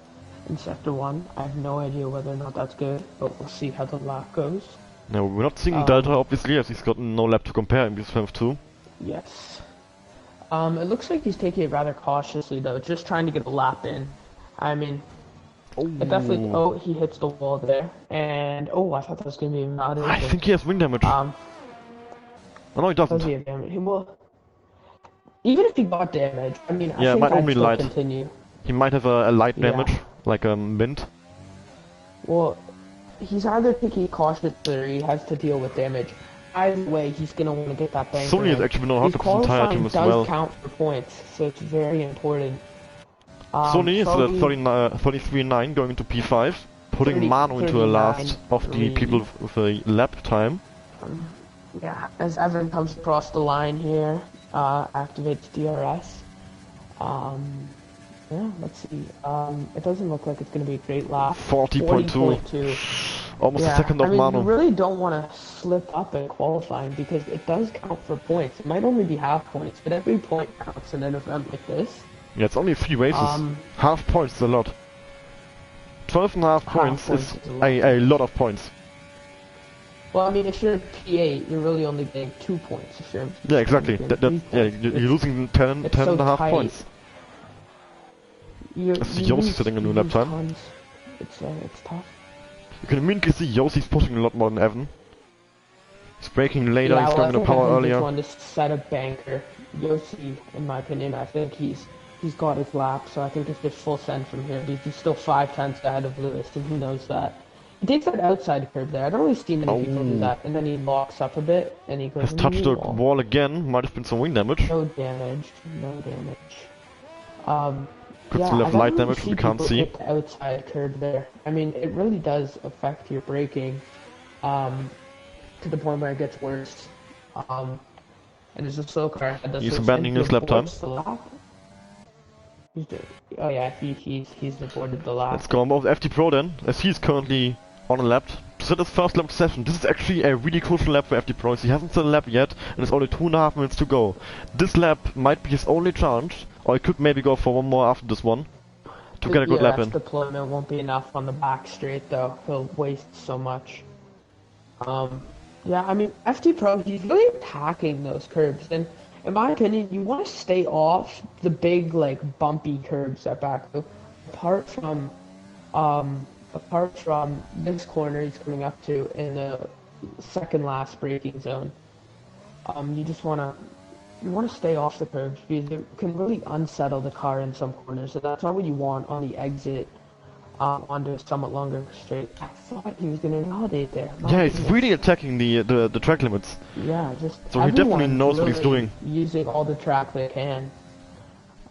in sector 1. I have no idea whether or not that's good, but we'll see how the lap goes. No, we're not seeing Delta obviously, as he's got no lap to compare in this 2. Yes. It looks like he's taking it rather cautiously though, just trying to get a lap in. I mean, it definitely. Oh, he hits the wall there, and I thought that was gonna be invalid. I think he has wing damage. Oh no, he doesn't. Does he have damage? Well, even if he got damage, I mean, I Yeah, think might I'd only still light. continue. He might have a light Yeah. damage, like mint. Well, he's either taking cautious or he has to deal with damage. Either way, he's gonna want to get that bank. Sony has actually been on hot His this entire qualifying team as does well. count for points, so it's very important. Sony is at Sully- 33.9 going into P5, putting 30 Manu into the last of the 39.3. people with a lap time. Yeah, as Evan comes across the line here, activates DRS. Yeah, let's see. It doesn't look like it's going to be a great lap. 40.2. 40.2. Almost a second I of mean, Manu. you really don't want to slip up at qualifying because it does count for points. It might only be half points, but every point counts in an event like this. Yeah, it's only 3 races. Half points is a lot. 12.5 points points is is a lot. a lot of points. Well, I mean, if you're in P8, you're really only getting 2 points. If you're in P7, Yeah, exactly. you're getting 3 Yeah, points. you're losing 10 it's so and a half tight. points. You see Yossi lose- sitting in you the lap lose time. tons. It's tough. You can immediately see Yossi's pushing a lot more than Evan. He's braking later, Yeah, he's well, going to power I think earlier. this one to set a banker. Yossi, in my opinion, I think he's got his lap, so I think it's just full send from here. He's still 5 tenths ahead of Lewis, and he knows that. He takes that outside curb there. I don't really see many people do that, and then he locks up a bit, and he goes Has touched the wall. wall again, might have been some wing damage. No damage, no damage. Could Yeah, still I have don't light really damage, see we can't people see. take the outside curb there. I mean, it really does affect your braking, to the point where it gets worse. And there's a slow car ahead that's He's abandoning his lap time. Oh yeah, he's aborted the lap. Let's go on with FT Pro then, as he's currently on a lap to set his first lap session. This is actually a really crucial lap for FT Pro. He hasn't set a lap yet, and it's only 2.5 minutes to go. This lap might be his only chance, or he could maybe go for one more after this one to get a good lap in. Deployment won't be enough on the back straight though. He'll waste so much. Yeah, I mean, FT Pro, he's really attacking those curbs, and in my opinion, you want to stay off the big, like, bumpy curbs at Baku. Apart from this corner he's coming up to in the second last braking zone. You just want to stay off the curbs because it can really unsettle the car in some corners. So that's not what you want on the exit onto a somewhat longer straight. I thought he was going to invalidate there. Yeah, he's really attacking the track limits. Yeah, just so he definitely knows what he's doing. Using all the track they can.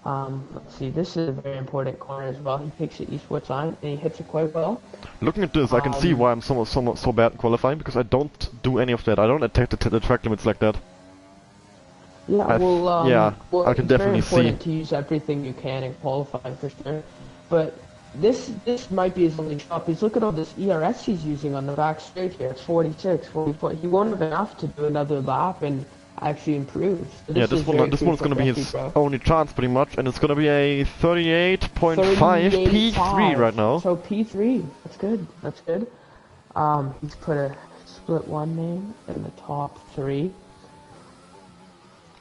Let's see, this is a very important corner as well. He takes it eastward line and he hits it quite well. Looking at this, I can see why I'm so bad in qualifying, because I don't do any of that. I don't attack the track limits like that. Yeah, I can definitely see. It's very important to use everything you can in qualifying for sure. But this might be his only shot, because look at all this ERS he's using on the back straight here. It's 46, 44. He won't have enough to do another lap and actually improve. So yeah, this one's gonna be his only chance pretty much, and it's gonna be a 38.5 P3 right now. So P3, that's good. That's good. He's put a split one name in the top 3.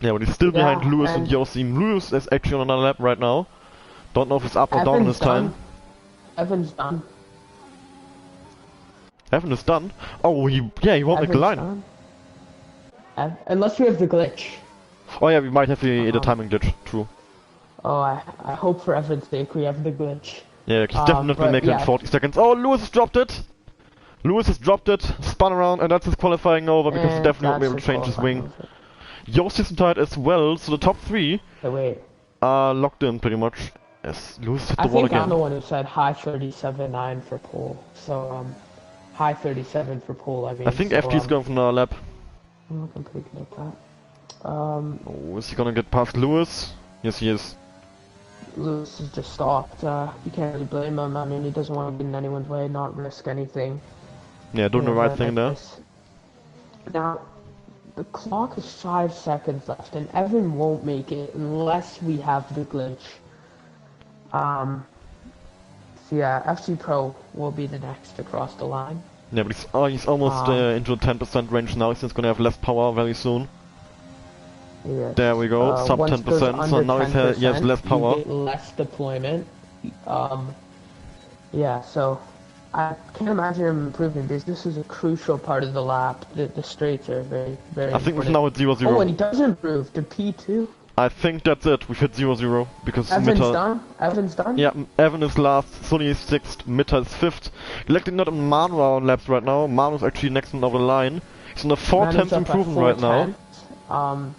Yeah, but he's still behind Lewis and Yossi. Lewis is actually on another lap right now. Don't know if it's up or down this time. Evan's done. Evan is done? Oh, he won't make the line. Unless we have the glitch. Oh yeah, we might have the timing glitch, true. Oh, I hope for Evan's sake we have the glitch. Yeah, he's definitely make it in 40 seconds. Oh, Lewis has dropped it! Lewis has dropped it, spun around, and that's his qualifying over, because he definitely won't be able to change his wing. Yossi's tied as well, so the top 3 are locked in pretty much. As Lewis hit the wall again. I think I'm the one who said high 37.9 for pole. So, high 37 for pole, I mean. I think FG's going for another lap. I'm looking pretty good at that. Oh, is he gonna get past Lewis? Yes, he is. Lewis has just stopped. You can't really blame him. I mean, he doesn't want to get in anyone's way, not risk anything. Yeah, doing the right thing there. Now, the clock is 5 seconds left, and Evan won't make it unless we have the glitch. So yeah, FC Pro will be the next to cross the line. Yeah, but he's almost into the 10% range now, so he's gonna have less power very soon. Yes. There we go, sub 10%, so now he has less power. Less deployment. Yeah, so I can't imagine him improving because this is a crucial part of the lap. The straights are very, very I think important. we've now at 0-0. Oh, and he does improve to P2. I think that's it. We've hit 0-0 because Evan's done. Evan's done. Yeah, Evan is last, Sonny is 6th, Mitta is 5th. Elected not on Manu on laps right now. Manu's actually next one over the line. He's on a 4/10 improvement right now.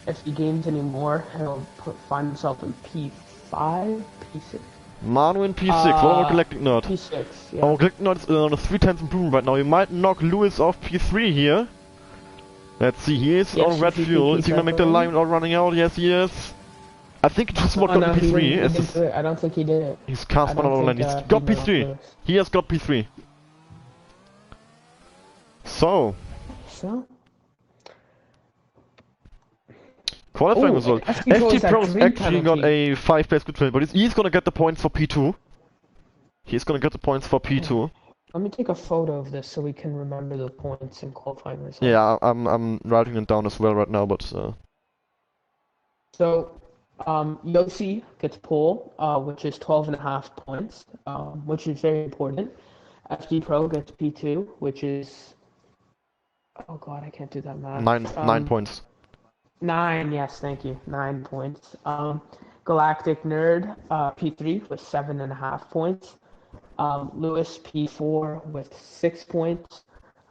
If he gains any more, he'll find himself in P5, P6. Manu in P6. What about Galactic Nerd? P6. Yeah. Oh, Galactic Nerd is on a 3/10 improvement right now. He might knock Lewis off P3 here. Let's see, he is on red fuel. Is he gonna make the line without running out? Yes, he is. I think he just got P3. I don't think he did it. He's cast one out of the line. He's got P3. He has got P3. So. Qualifying result. FT Pro's actually got a 5-place good but he's gonna get the points for P2. He's gonna get the points for P2. Let me take a photo of this so we can remember the points in qualifying results. Yeah, I'm writing them down as well right now, but So, Yossi gets pole, which is 12.5 points, which is very important. FD Pro gets P2, which is Oh god, I can't do that math. 9 points. 9, yes, thank you. 9 points. Galactic Nerd, P3 with 7.5 points. Lewis, P4 with 6 points.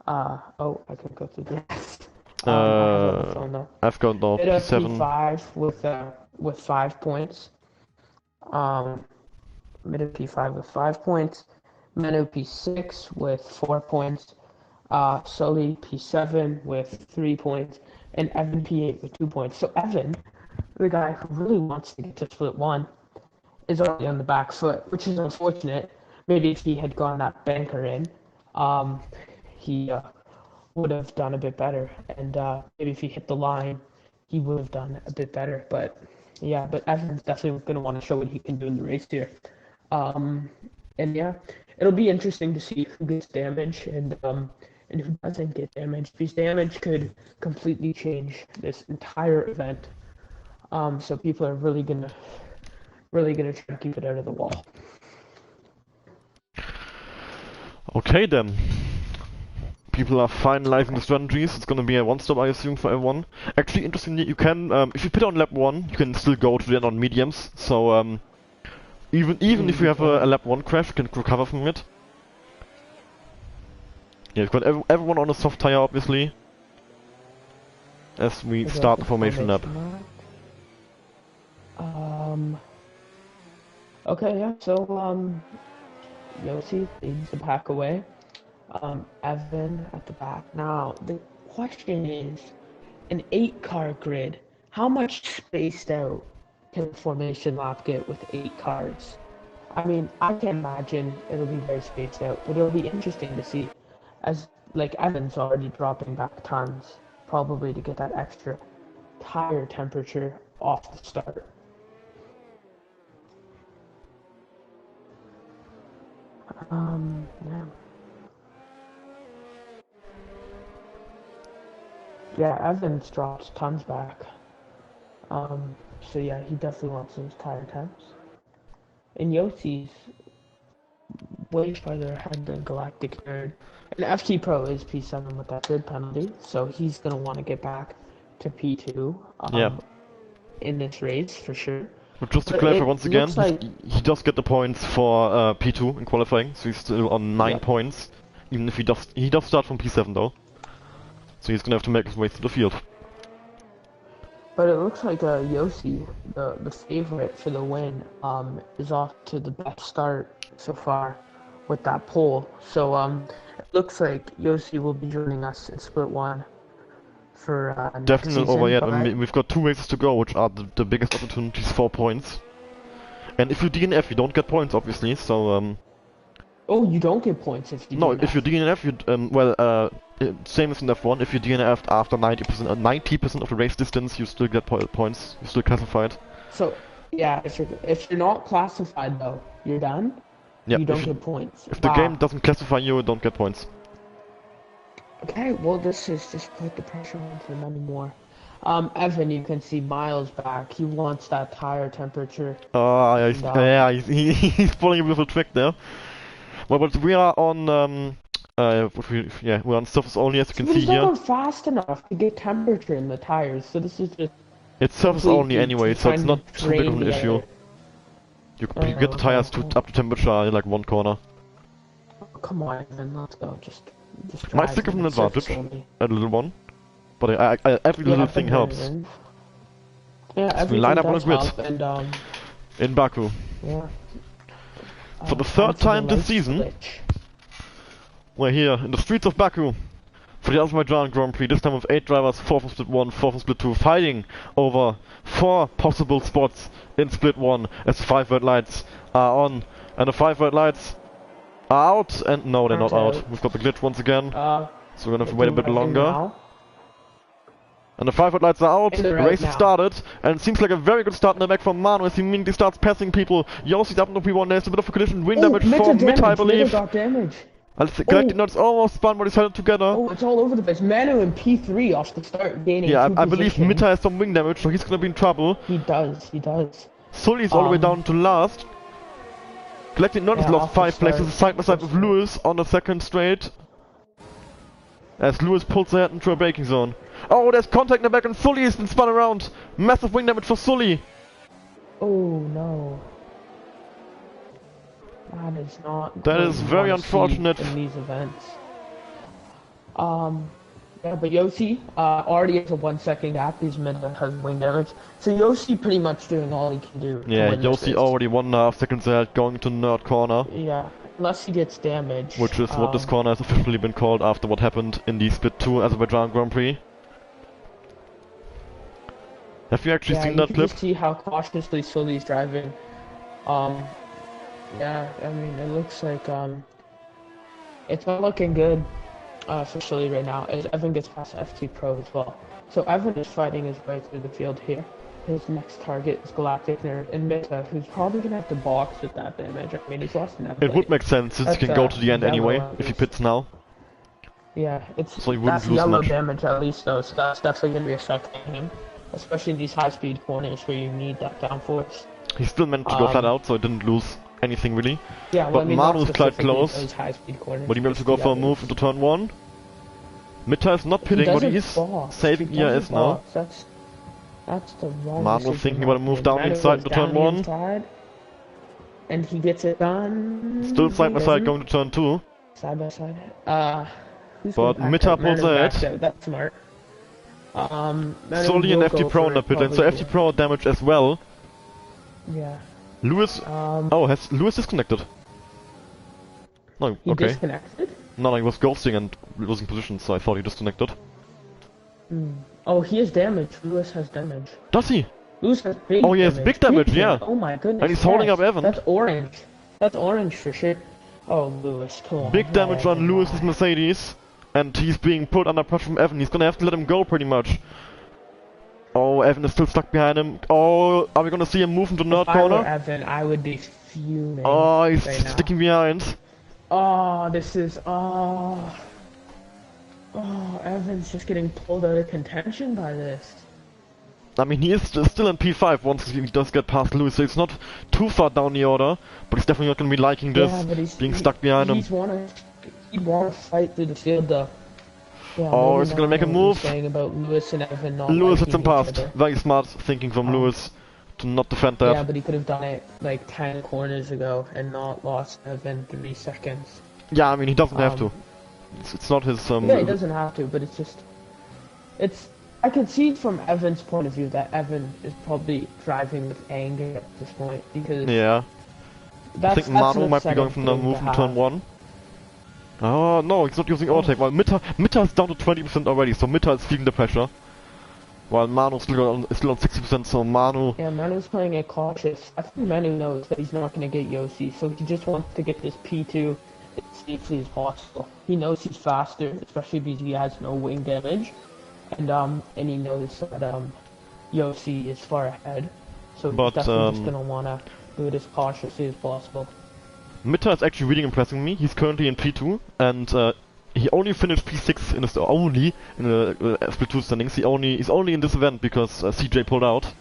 Oh, I can go through the rest. I have it on the phone though. I've got no Beta P7. P5 with 5 points. Meta P5 with 5 points. Menu P6 with 4 points. Sully P7 with 3 points. And Evan P8 with 2 points. So Evan, the guy who really wants to get to split 1, is already on the back foot, which is unfortunate. Maybe if he had gone that banker in, he would have done a bit better. And maybe if he hit the line, he would have done a bit better. But yeah, but Evan's definitely going to want to show what he can do in the race here. And yeah, it'll be interesting to see who gets damage and who doesn't get damage. Because damage could completely change this entire event. So people are really gonna try to keep it out of the wall. Okay then. People are finalizing the strategies. It's gonna be a one-stop, I assume, for everyone. Actually, interestingly, you can, if you pit on lap 1, you can still go to the end on mediums. So, even if you have a lap 1 crash, you can recover from it. Yeah, you've got everyone on a soft tire, obviously. As we start the formation lap. Okay, yeah, so, Yossi leads the pack away. Evan at the back. Now, the question is, an 8-car grid, how much spaced out can the formation lap get with 8 cars? I mean, I can imagine it'll be very spaced out, but it'll be interesting to see, as, like, Evan's already dropping back tons, probably to get that extra tire temperature off the start. Yeah. Yeah, Evans drops tons back. So yeah, he definitely wants those tire temps. And Yossi's way farther ahead than Galactic Nerd. And FT Pro is P7 with that grid penalty, so he's gonna want to get back to P2 in this race for sure. But just to clarify once again, he does get the points for P2 in qualifying, so he's still on 9 points. Even if he does start from P7 though. So he's gonna have to make his way through the field. But it looks like Yossi, the favorite for the win, is off to the best start so far with that pole. So it looks like Yossi will be joining us in split 1 for next definitely season, over yet. I mean, we've got 2 races to go, which are the biggest opportunities for points. And if you DNF, you don't get points, obviously. So oh, you don't get points if you. No, if you DNF, you same as in F1. If you DNF'd after 90% of the race distance, you still get points. You're still classified. So yeah, if you're not classified though, you're done. Yeah, you don't get points. If the game doesn't classify you, you don't get points. Okay, well this is just put the pressure on for them anymore. Evan, you can see Miles back. He wants that tire temperature. Yeah, he's pulling a bit of a trick there. Well, but we are on we're on surface only, as you can see here. It's not fast enough to get temperature in the tires, so this is just. It's surface only anyway, so it's not too big of an issue. You get the tires up to temperature in like 1 corner. Oh, come on, man, let's go. Just might still give an advantage, a little one, but every little thing helps. Yeah, as we line up on a grid in Baku. Yeah. For the 3rd time this season, we're here in the streets of Baku for the Azerbaijan Grand Prix, this time with 8 drivers, 4 from Split 1, 4 from Split 2, fighting over 4 possible spots in Split 1 as the 5 red lights are on, and the 5 red lights are out, and no, they're not out. We've got the glitch once again, so we're gonna have to wait a bit longer. And the 5 red lights are out, the race has started, and it seems like a very good start in the back from Manu as he immediately starts passing people. Yossi's up in the P1, there's a bit of a collision, wing damage for Mid, I believe. Got damage. Galactic Nerd's almost spun, but he's held together. Oh, it's all over the place. Manu in P3 off the start, gaining I believe Mita has some wing damage, so he's gonna be in trouble. He does. Sully's all the way down to last. Galactic Nerd has lost 5 places, side by side with Lewis on the 2nd straight. as Lewis pulls ahead into a braking zone. Oh, there's contact in the back and Sully has been spun around. Massive wing damage for Sully. Oh no. That is not. That what is you very wanna see unfortunate. in these events. Yeah, but Yossi already has a 1 second gap. He's mid has wing damage, so Yossi pretty much doing all he can do. Yeah, to win this Yossi race. already 1.5 seconds ahead, going to nerd corner. Yeah, unless he gets damaged. Which is what this corner has officially been called after what happened in the Split 2 Azerbaijan Grand Prix. Have you actually seen that you clip? can just see how cautiously Sully's driving. Yeah, I mean, it looks like it's not looking good for Sully right now, as Evan gets past FT Pro as well. So Evan is fighting his way through the field here. His next target is Galactic Nerd and Mita, who's probably gonna have to box with that damage. I mean, he's lost an It would make sense since he can go to the end anyway if he pits now. Yeah, it's So he wouldn't that's lose yellow much. damage at least though, so that's definitely gonna be affecting him, especially in these high-speed corners where you need that downforce. He still managed to go flat out, so it didn't lose anything really. Yeah, well, But I mean, Manu not is quite specifically close. those high-speed corners, But he managed to just go the for a others. move into turn 1. Mita is not pitting, but he is saving ERS now. That's the wrong Manu decision, thinking about a move down Manu inside goes to turn down 1. inside, and he gets it done. Still side by He side doesn't. going to turn 2. Side by side. Who's But gonna back Mita out? pulls Manu ahead. backs out, that's smart. Manu Sully and will FT go Pro for in the it pit lane, so probably FT Pro damage as well. here. Lewis. Yeah. Oh, has Lewis disconnected? No, He okay. disconnected? No, he was ghosting and losing position, so I thought he disconnected. Oh, he has damage. Lewis has damage. Does he? Lewis has big Oh, he has big damage, yeah. Oh my goodness. And he's holding yes. up Evan. That's orange. That's orange for sure. Oh, Lewis, come on. Big damage Yeah, on come Lewis's on. Mercedes. And he's being put under pressure from Evan. He's gonna have to let him go pretty much. Oh, Evan is still stuck behind him. Oh, are we gonna see him move into nerd If I were corner? Evan, I would be fuming. Oh, he's right now. sticking behind. Oh, this is. Oh, Evan's just getting pulled out of contention by this. I mean, he is still in P5 once he does get past Lewis, so it's not too far down the order, but he's definitely not going to be liking this, Yeah, but being stuck behind him. He'd want to fight through the field though. Yeah, Oh, maybe is he gonna not make a what you're move? Saying about Lewis and Evan not Lewis liking hits him each past. other. Very smart thinking from Lewis to not defend that. Yeah, but he could have done it like 10 corners ago and not lost Evan 3 seconds. Yeah, I mean, he doesn't have to. It's not his... Yeah, he doesn't have to, but it's just... I can see from Evan's point of view that Evan is probably driving with anger at this point, because... Yeah. I think Manu might be going from the move in turn 1. Oh, no, he's not using overtake. Well, Mita is down to 20% already, so Mita is feeling the pressure. While Manu is still on 60%, so Manu... Yeah, Manu's playing it cautious. I think Manu knows that he's not going to get Yossi, so he just wants to get this P2 as safely as possible. He knows he's faster, especially because he has no wing damage. And he knows that Yossi is far ahead. So he's definitely just going to want to do it as cautiously as possible. Mita is actually really impressing me. He's currently in P2, and he only finished P6 in the Split 2 standings. He's only in this event because CJ pulled out.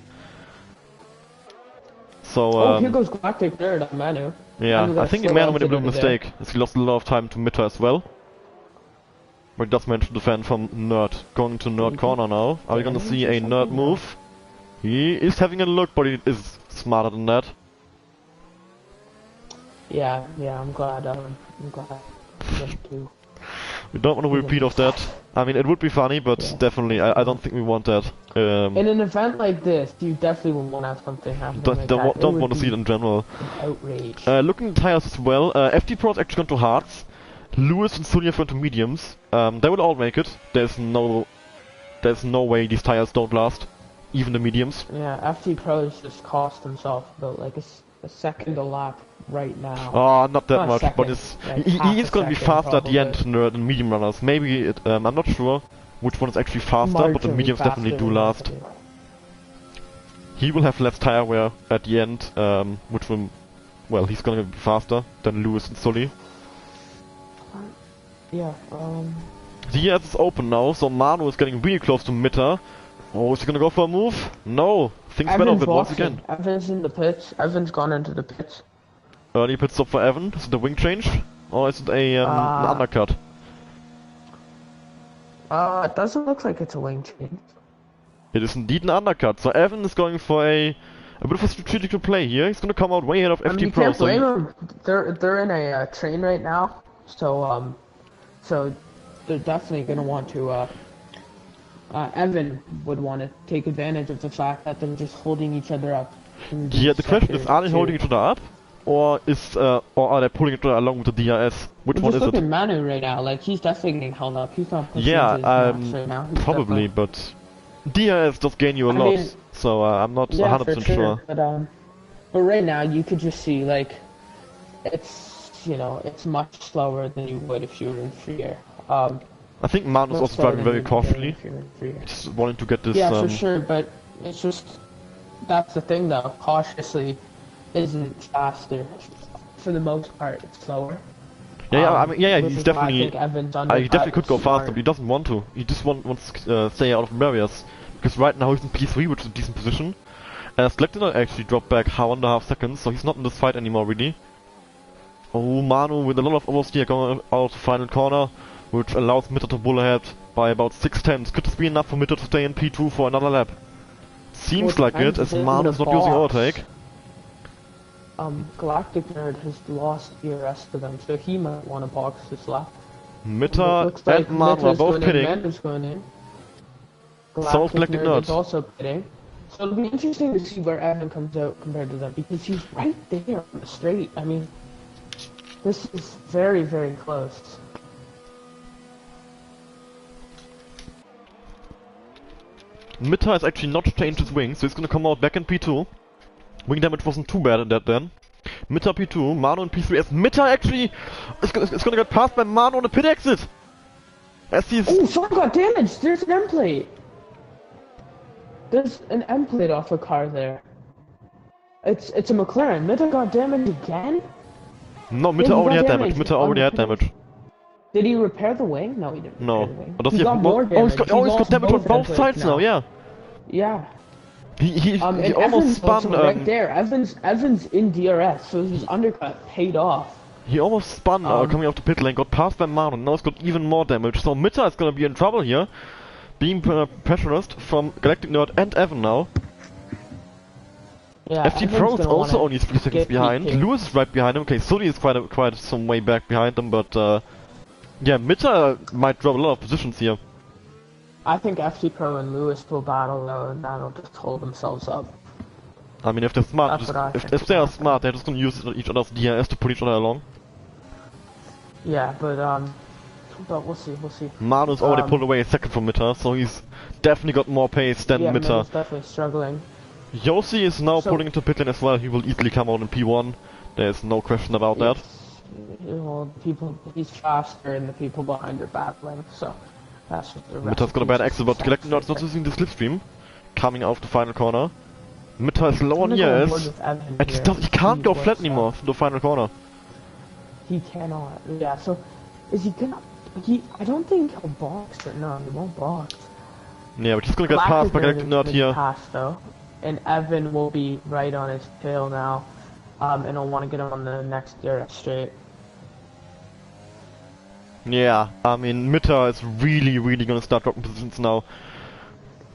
So here goes Galactic Nerd on Manu. yeah, I think Manu made a bit of a mistake, as he lost a lot of time to Mita as well. But he does manage to defend from Nerd. Going to Nerd corner now. Are we gonna see a Nerd move? He is having a look, but he is smarter than that. Yeah, I'm glad too. We don't want to repeat of that. I mean, it would be funny, but definitely, I don't think we want that. In an event like this, you definitely would want to have something happen like that. Don't want to see it in general. Outrage. Looking at the tires as well, FT Pro has actually gone to hards. Lewis and Sully have gone to mediums. They will all make it. There's no way these tires don't last. Even the mediums. Yeah, FT Pro's just cost himself about like a second a lap right now. Oh, not that Not a much, second, but it's, like he is going to be half a faster at the end probably. than medium runners. Maybe, I'm not sure which one is actually faster, but the Marginally mediums definitely faster do than last. FT. He will have less tire wear at the end, which will, well, he's going to be faster than Lewis and Sully. Yeah, The ES is open now, so Manu is getting really close to Mita. Oh, is he gonna go for a move? No! Things went off it once again. Evan's in the pits. Evan's gone into the pits. Early pit stop for Evan. Is it a wing change? Or is it an undercut? It doesn't look like it's a wing change. It is indeed an undercut. So Evan is going for a bit of a strategical play here. He's gonna come out way ahead of I mean, FT you Pro. can't So blame them. They're in a train right now, so they're definitely gonna want to. Evan would want to take advantage of the fact that they're just holding each other up. yeah, the question is, are they holding each other up, or are they pulling each other along with the DRS? Which one is Look it? at Manu right now. Like, he's definitely getting held up. He's not pushing Yeah, his max right now. He's probably, definitely- but DRS does gain you a I lot, mean, so I'm not Yeah, 100% for sure. But right now you could just see like it's it's much slower than you would if you were in free air. I think Manu's Much also slower driving than very you would be cautiously, if you were in free air. just wanting to get this. Yeah, for sure, but it's just that's the thing though. Cautiously isn't faster. For the most part, it's slower. Yeah, I mean, yeah, which he's is why I definitely. think Evan's He undercut definitely could is go faster, smart. but he doesn't want to. He just wants to stay out of barriers. Because right now he's in P3, which is a decent position. Selected actually dropped back 1.5 seconds, so he's not in this fight anymore, really. Oh, Manu with a lot of oversteer going out the final corner, which allows Mitter to pull ahead by about 6 tenths. Could this be enough for Mitter to stay in P2 for another lap? Seems Well, like it, as depends if they're Manu's not gonna using box. overtake. Galactic Nerd has lost the rest of them, so he might want to box this lap. Mitter Looks like and Manu are Mitter's both going in, pitting. Manu's going in. So is Galactic Nerd. is also pitting. So it'll be interesting to see where Evan comes out compared to them, because he's right there on the straight. I mean, this is very, very close. Mitter has actually not changed his wing, so he's gonna come out back in P2. Wing damage wasn't too bad in that then. Mitter P2, Manu in P3 as Mitter actually is gonna get passed by Manu on the pit exit! As he's... Oh, someone got damaged! There's an M plate! There's an M plate off a car there. It's a McLaren. Mitter got damaged again? No, Mitter he already got had damage. damaged Mitter on already the had pit damage. Did he repair the wing? No, he didn't No. repair the wing. Or does he he got have more damage. he's got lost damage on both M sides plates now, yeah. Yeah. He And almost Evans spun, also right there. Evans in DRS, so his undercut paid off. he almost spun coming off the pit lane, got passed by Manu, now he's got even more damage. So Mitter is gonna be in trouble here. Being pressurized from Galactic Nerd and Evan now. Yeah, FT Evans Pro is gonna also wanna only 3 seconds get behind. PK. Lewis is right behind him. Okay, Sully is quite some way back behind him, but yeah, Mitter might drop a lot of positions here. I think FT Pro and Lewis will battle though, and that'll just hold themselves up. I mean, if they're smart, That's what I think if they are will happen. smart, they're just gonna use each other's DRS to pull each other along. Yeah, but we'll see. Manu's already pulled away a second from Mitter, so he's definitely got more pace than Yeah, Mitter. Man's definitely struggling. Yossi is now So- pulling into pit lane as well. He will easily come out in P1. There's no question about that. Well, he's faster, and the people behind are battling, so that's what the rest. Mitter's got a bad exit, but Galactic Nerd's not using the slipstream. Coming off the final corner. Mitter is low on ES. And he can't go flat anymore from the final corner. He cannot. Yeah. So, is he gonna? I don't think he'll box, but no, he won't box. Yeah, but he's gonna get passed by Galactic Nerd here. Pass though, and Evan will be right on his tail now, and he'll want to get him on the next DRS straight. Yeah, I mean, Mitter is really gonna start dropping positions now.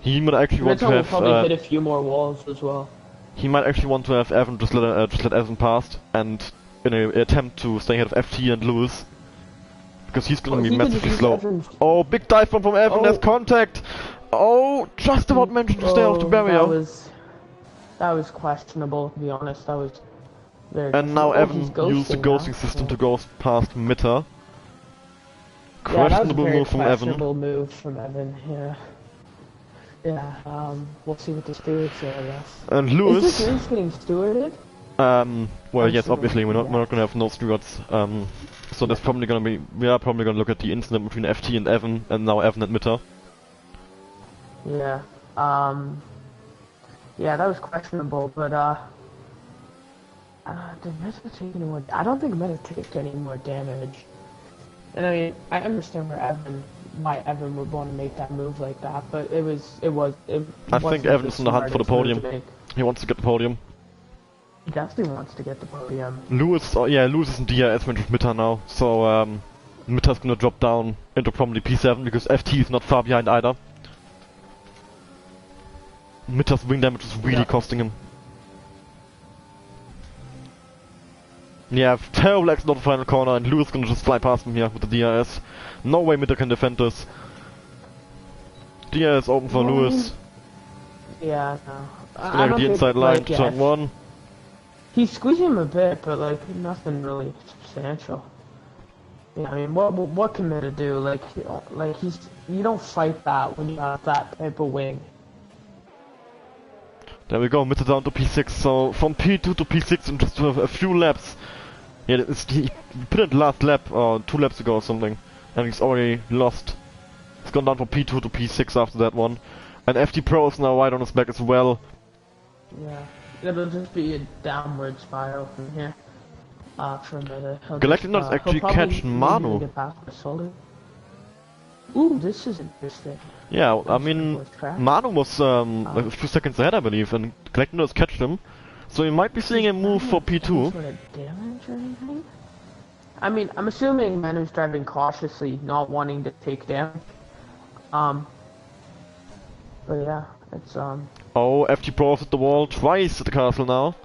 He might actually want to Mitchell will have. probably hit a few more walls as well. He might actually want to have Evan just let Evan past, and in an attempt to stay ahead of FT and Lewis, because he's gonna be he could just massively use slow. Evan's- Oh, big dive from Evan. Oh. There's contact. Oh, just about managed to stay off the barrier. That was questionable, to be honest. That was very. And now questionable. Evan He's used the now, ghosting system to go past Mitter. Yeah, that was a Questionable very move from Evan. questionable move from Evan. Yeah. Yeah. We'll see what the stewards say, I guess. And Is Lewis. this race getting stewarded? Well, yes, Absolutely, obviously we're not yeah. gonna have no stewards. So there's probably gonna be we are probably gonna look at the incident between FT and Evan, and now Evan and Mitter. Yeah. Yeah, that was questionable, but did Meta take any more? I don't think Meta took any more damage. And I mean, I understand why Evan would want to make that move like that, but it I think Evan's in the hunt for the podium. He wants to get the podium. He definitely wants to get the podium. Lewis, Lewis is in DRS range with Mitter now, so Mitter's gonna drop down into probably P7 because FT is not far behind either. Mitter's wing damage is really costing him. Yeah, terrible exit of the final corner, and Lewis gonna just fly past him here with the DRS. No way Mitter can defend this. DRS open for Lewis. Yeah, no. He's gonna have the inside line to turn 1. He's squeezing him a bit, but like nothing really substantial. Yeah, I mean, what can Mitter do? Like you don't fight that when you have that type of wing. There we go, Mitter down to P6, so from P2 to P6 in just a few laps. Yeah, he put it last lap, or 2 laps ago or something, and he's already lost. He's gone down from P2 to P6 after that one. And FT Pro is now right on his back as well. Yeah, it'll just be a downward spiral from here. For Mitter. Galactic Nuts actually catch Manu. Ooh, this is interesting. Yeah, I mean, Manu was a few seconds ahead, I believe, and Galactic Nuts catched him. So you might be seeing a move for P2. Sort of damage or anything? I mean, I'm assuming Manu's driving cautiously, not wanting to take down. But yeah, it's Oh, FT Pro hit the wall twice at the castle now.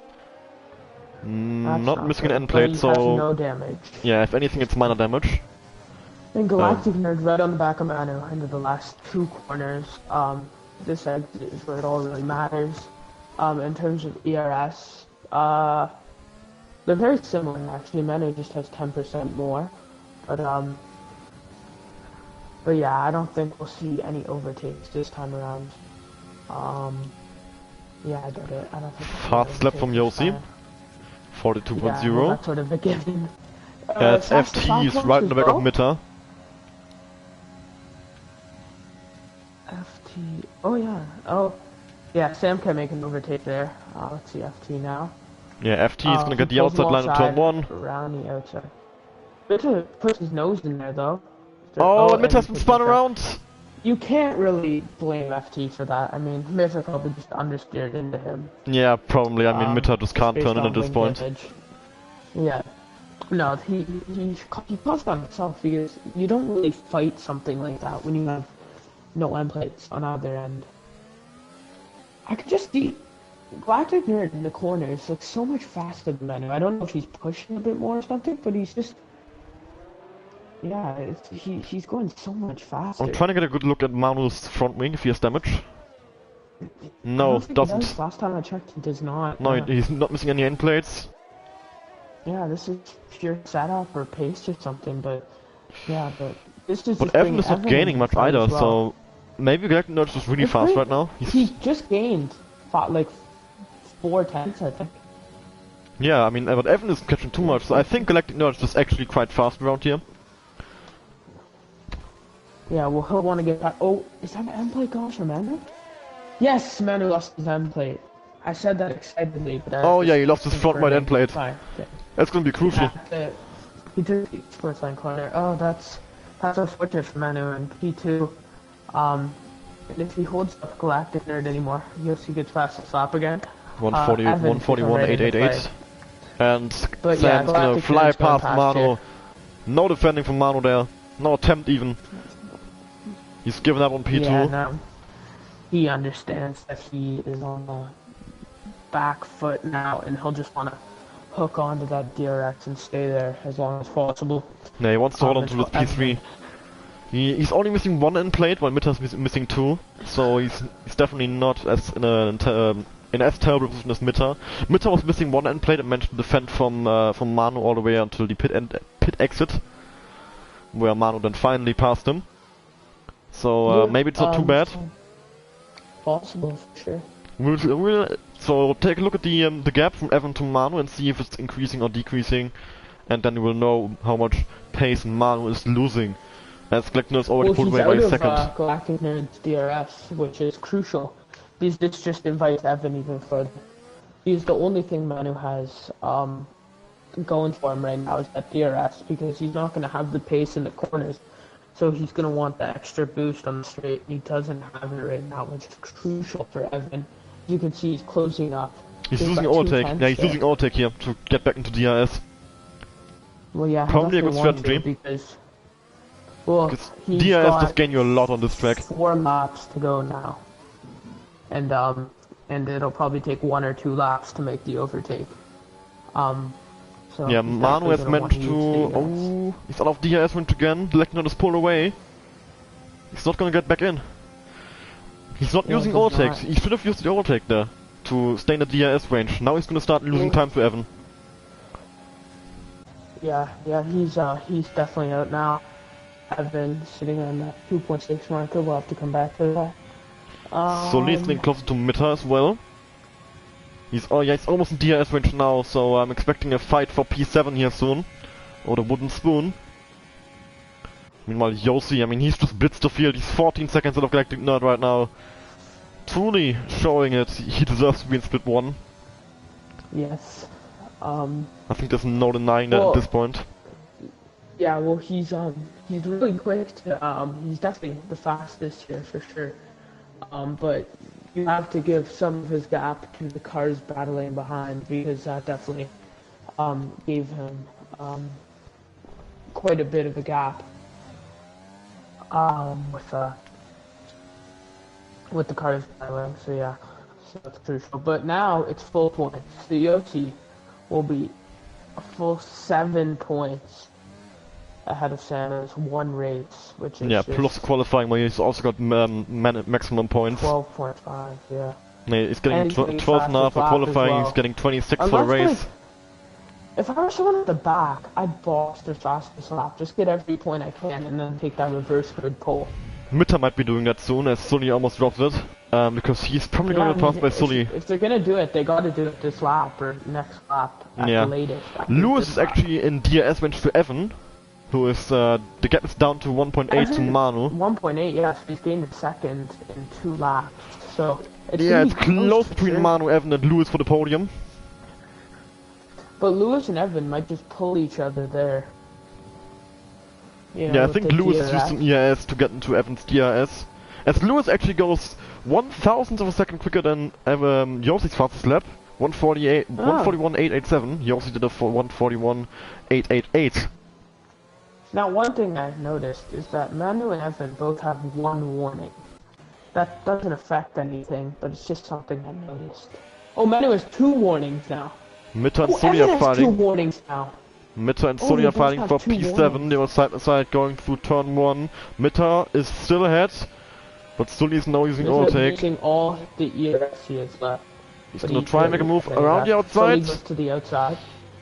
Not missing an end plate, so no damage. Yeah, if anything, it's minor damage. And Galactic Nerd right on the back of Manu into the last 2 corners. This exit is where it all really matters. In terms of ERS, they're very similar actually. Manu just has 10% more, but yeah, I don't think we'll see any overtakes this time around. Yeah, I get it. I don't think. Fast slap from Yossi. 42.0. Yeah, well, that's sort of a given. It's FT is right in the back of Mitter. FT. Oh yeah. Oh. Yeah, Sam can make an overtake there. Let's see FT now. Yeah, FT is gonna get the outside line of turn 1. Around the outside. Mitter puts his nose in there though. Oh, and Mitter has been spun around! You can't really blame FT for that. I mean, Mitter probably just understeered into him. Yeah, probably. I mean, Mitter just can't turn in at this point. Damage. Yeah. No, he caused on himself because you don't really fight something like that when you have no end plates on either end. I could just see Galactic Nerd in the corners looks so much faster than Manu. I don't know if he's pushing a bit more or something, but he's just... Yeah, he's going so much faster. I'm trying to get a good look at Manu's front wing if he has damage. No, doesn't. Last time I checked, he does not. No, he's not missing any end plates. Yeah, this is pure setup or pace or something, but... Yeah, but this is... But Evan is not gaining much either, so... Maybe Galactic Nerd's just really fast right now. He just gained, like, 4 tenths, I think. Yeah, I mean, but Evan isn't catching too much, so I think Galactic Nerd's just actually quite fast around here. Yeah, well, he'll want to get back. Oh, is that an end plate gone for Manu? Yes, Manu lost his end plate. I said that excitedly, but oh yeah, he lost his front right end plate. Okay. That's gonna be crucial. He took the sports line corner. Oh, that's unfortunate for Manu and P2. And if he holds up Galactic Nerd anymore, Yossi gets past the slap again. 141.888. And Sam's gonna fly past Manu. No defending from Manu there. No attempt even. He's given up on P2. Yeah, no. He understands that he is on the back foot now, and he'll just want to hook onto that DRX and stay there as long as possible. Yeah, he wants to hold on to this P3. He's only missing 1 end plate, while Mitter's missing 2. So he's definitely not as in as terrible position as Mitter. Mitter was missing 1 end plate and managed to defend from Manu all the way until the pit exit, where Manu then finally passed him. So maybe it's not too bad. Possible, for sure. So take a look at the gap from Evan to Manu and see if it's increasing or decreasing, and then you will know how much pace Manu is losing. As Galactic Nerd's already pulled away by a second. Galactic Nerd's DRS, which is crucial. This just invites Evan even further. He's the only thing Manu has going for him right now is that DRS, because he's not going to have the pace in the corners. So he's going to want the extra boost on the straight. He doesn't have it right now, which is crucial for Evan. You can see he's closing up. He's losing overtake. Yeah, he's losing overtake here to get back into DRS. Well, yeah, probably a good strategy. Because Well, Because he's DRS got does gain you a lot on this track. 4 laps to go now, and it'll probably take 1 or 2 laps to make the overtake. So Yeah, he's Manu definitely has gonna managed wanna use to... DRS. Oh, he's out of DRS range again. Leclerc is pulled away. He's not gonna get back in. He's not Yeah, using he's overtakes. not. He should have used the overtake there to stay in the DRS range. Now he's gonna start losing time to Evan. Yeah, he's definitely out now. I've been sitting on that 2.6 marker. We'll have to come back to that. Sully's getting closer to Mitta as well. He's almost in DRS range now, so I'm expecting a fight for P7 here soon. Or the wooden spoon. Meanwhile, Yossi, I mean, he's just blitzed the field. He's 14 seconds out of Galactic Nerd right now. Truly showing it. He deserves to be in split 1. Yes. I think there's no denying that at this point. Yeah, well, he's really quick to, he's definitely the fastest here for sure. But you have to give some of his gap to the cars battling behind, because that definitely, gave him, quite a bit of a gap, with the cars battling, so yeah, so that's crucial. But now it's full points. So Yoshi will be a full 7 points ahead of Santa's 1 race, which is plus qualifying where he's also got maximum points. 12.5, yeah. Yeah, he's getting And he's getting 12 now for fastest lap qualifying, as well. he's getting 26 And for the that's race. if I were someone at the back, I'd boss the fastest lap, just get every point I can, and then take that reverse grid pole. Mitta might be doing that soon, as Sully almost dropped it, because he's probably Yeah, going to pass by Sully. If they're gonna do it, they gotta do it this lap, or next lap, at the latest. Lewis is actually in DRS range to Evan, who is, the gap is down to 1.8 to Manu. 1.8, yes, he's gained a second in 2 laps, so... It's close between Manu, Evan and Lewis for the podium. But Lewis and Evan might just pull each other there. You know, Yeah, I think Lewis used some ERS to get into Evan's DRS. As Lewis actually goes 1,000th of a second quicker than Yossi's fastest lap. 141.887. Yossi did a 141.888. Now, one thing I've noticed is that Manu and Evan both have 1 warning. That doesn't affect anything, but it's just something I noticed. Oh, Manu has 2 warnings now. Mitta and Sully are Evan has 2 fighting. warnings now. Mitta and Sully are they both fighting have for 2 P7. warnings. They were side by side going through turn 1. Mitta is still ahead, but Sully is now using overtake. Using all the ERS he has left. He's gonna try and make a move around the outside. Sully goes to the outside.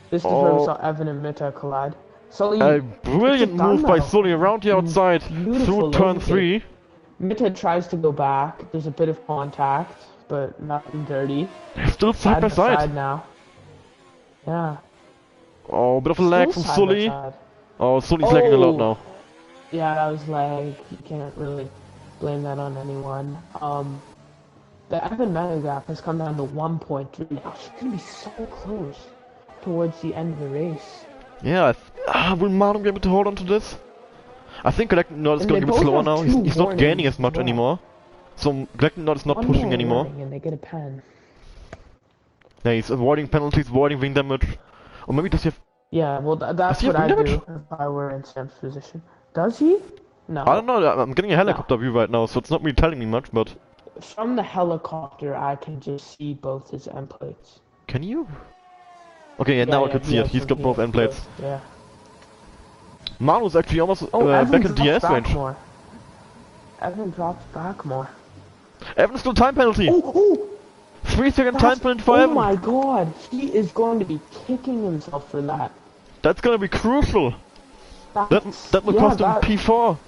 This is where we saw Evan and Mitta collide. Sully, A brilliant move by now. Sully around the outside Beautiful through turn overtake. 3. Mitta tries to go back. There's a bit of contact, but nothing dirty. They're still side by side. now. Yeah. Oh, bit of a lag from Still side by Sully. side. Oh, Sully's lagging a lot now. Yeah, that was lag. You can't really blame that on anyone. The Evan Manu gap has come down to 1.3 now. She's gonna be so close towards the end of the race. Yeah, will Manu be able to hold on to this? I think Galactic Nerd is And going they to get both slower have now. 2 He's not gaining as warnings much as well. anymore. So Galactic Nerd is not One pushing more anymore. warning and they get a pen. Yeah, he's avoiding penalties, avoiding wing damage. Or maybe does he have... Yeah, well that's he have what wing I'd do damage? if I were in Sam's position. Does he? No. I don't know, I'm getting a helicopter view right now, so it's not really telling me much, but... From the helicopter, I can just see both his end plates. Can you? Okay, yeah, now I can see it. He's got both end plates. Yeah. Manu's actually almost Evan back in drops DS back range. more. Evan drops back more. Evan's still time penalty! Oh! 3-second time penalty for Oh Evan! my god! He is going to be kicking himself for that. That's gonna be crucial! That will yeah, cost him P4!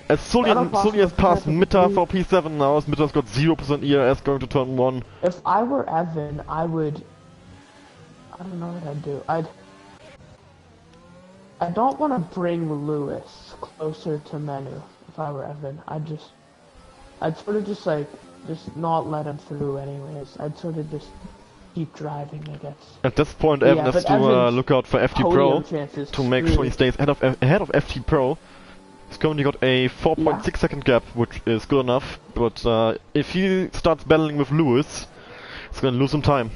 As Sully that'll cost has him passed P4. Mitta for P7 now, as Mitta's got 0% ERS going to turn 1. If I were Evan, I would... I don't know what I'd do. I don't want to bring Lewis closer to Manu if I were Evan. I'd sort of just not let him through anyways. I'd sort of just keep driving, I guess. At this point, Evan has to Evan's look out for FT Pro chances to make sure he stays ahead of FT Pro. He's currently got a 4.6 second gap, which is good enough, but if he starts battling with Lewis, he's gonna lose some time.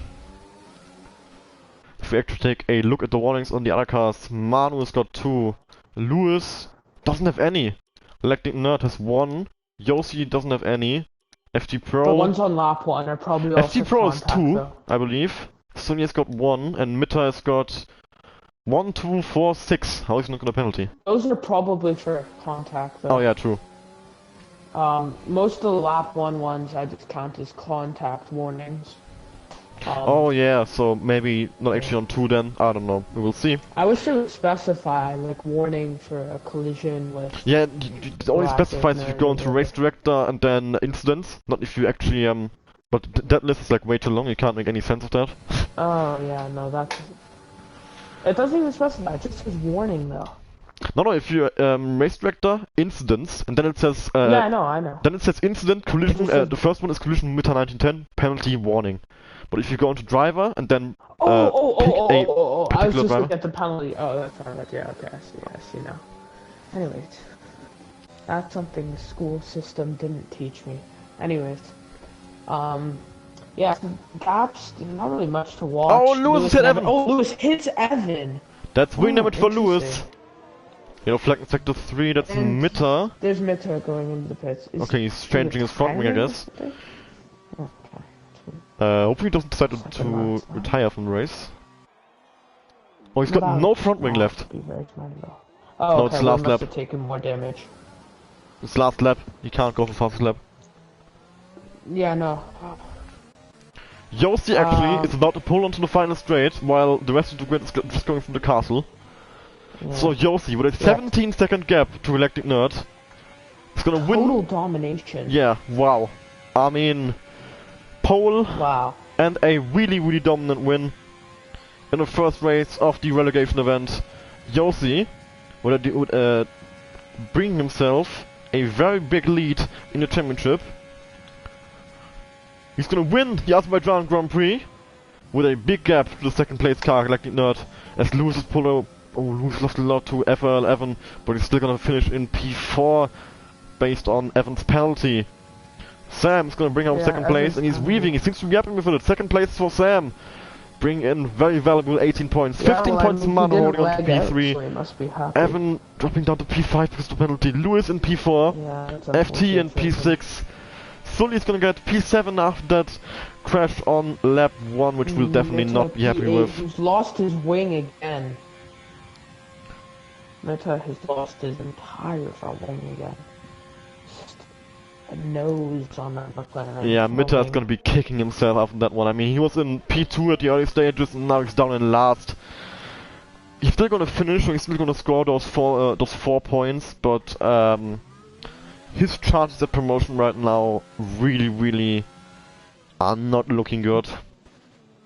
If we actually take a look at the warnings on the other cars, Manu's got 2, Lewis doesn't have any. Galactic Nerd has 1. Yossi doesn't have any. FT The Pro. ones on lap 1 are probably also FT Pro is contact, 2, though. I believe. Sonya's got 1, and Mitta has got 1, 2, 4, 6. How is he not got a penalty? Those are probably for contact, though. Oh yeah, true. Most of the lap 1 ones I just count as contact warnings. Oh yeah, so maybe not actually on 2 then. I don't know. We will see. I wish they would specify, like, warning for a collision with... Yeah, it only specifies if you go into Race Director and then Incidents, not if you actually, But that list is like way too long, you can't make any sense of that. Oh, yeah, no, that's... It doesn't even specify, it just says warning, though. No, if you, Race Director, Incidents, and then it says, Yeah, I know. Then it says Incident, Collision, says... the first one is Collision Meta 1910, Penalty, Warning. But if you go into Driver and then, I was just driver. looking at the penalty. Oh, that's alright, yeah, okay, I see now. Anyways. That's something the school system didn't teach me. Anyways. Yeah, gaps, not really much to watch. Oh, Lewis hit Evan! Oh, Lewis hits Evan! That's wing damage for Lewis! Interesting. You know, flag in sector 3, that's And Mitta. There's Mitta going into the pits. Okay, he's changing his front wing, I guess. Okay. Hopefully he doesn't decide to retire from the race. Oh, he's got no front wing left. Be very smart though. Oh, No, okay, it's last lap. Must have taken more damage. It's last lap. He can't go for fastest lap. Yeah, no. Yossi actually is about to pull onto the final straight, while the rest of the grid is just going from the castle. Yeah. So Yossi, with a 17-second gap to Galactic Nerd, is gonna win. Total domination. Yeah, wow. I mean, pole Wow. and a really dominant win in the first race of the relegation event. Yossi would bring himself a very big lead in the championship. He's gonna win the Azerbaijan Grand Prix with a big gap to the second place car, Galactic Nerd, as Lewis is pulling. Oh, Lewis lost a lot to FRL Evan, but he's still gonna finish in P4 based on Evan's penalty. Sam's gonna bring home second place, and he's weaving. He seems to be happy with it. Second place for Sam. Bring in very valuable 18 points. 15 points in Mano holding on to P3. So he must be happy. Evan dropping down to P5 because of the penalty. Lewis in P4. Yeah, that's FT in unfortunate. P6. Sully's gonna get P7 after that crash on lap 1, which we'll definitely not be happy with. He's lost his wing again. Mitta has lost his entire front wing again. Just a nose on that McLaren. Yeah, Mitta is gonna be kicking himself after that one. I mean, he was in P2 at the early stages, and now he's down in last. He's still gonna finish, or he's still gonna score those 4 points, but his chances at promotion right now really are not looking good.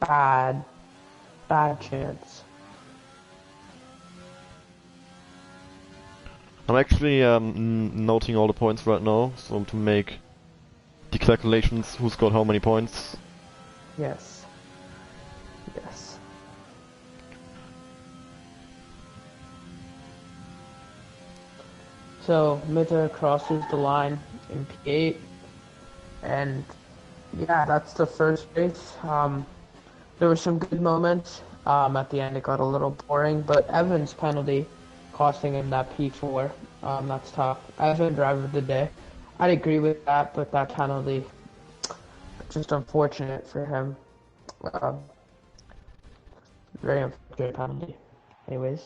Bad chance. I'm actually noting all the points right now, so to make the calculations who's got how many points. Yes. Yes. So Mitta crosses the line in P8, and yeah, that's the first race. There were some good moments. At the end, it got a little boring, but Evan's penalty costing him that P4. That's tough. Evan, driver of the day. I'd agree with that, but that penalty, just unfortunate for him. Very unfortunate penalty. Anyways.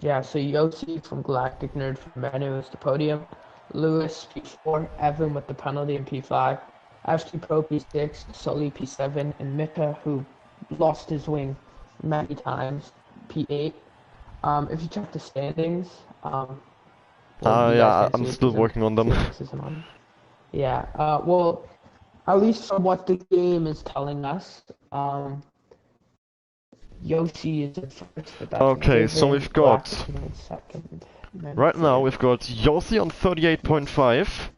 Yeah, so Yossi from Galactic Nerd from Manu is the podium. Lewis P4, Evan with the penalty in P5. FT Pro P6, Sully P7, and Mitta, who lost his wing many times, P8. If you check the standings, yeah, I'm still working on them. Yeah, well, at least from what the game is telling us, Yossi is in first. But that's okay, so we've got... second. Right now we've got Yossi on 38.5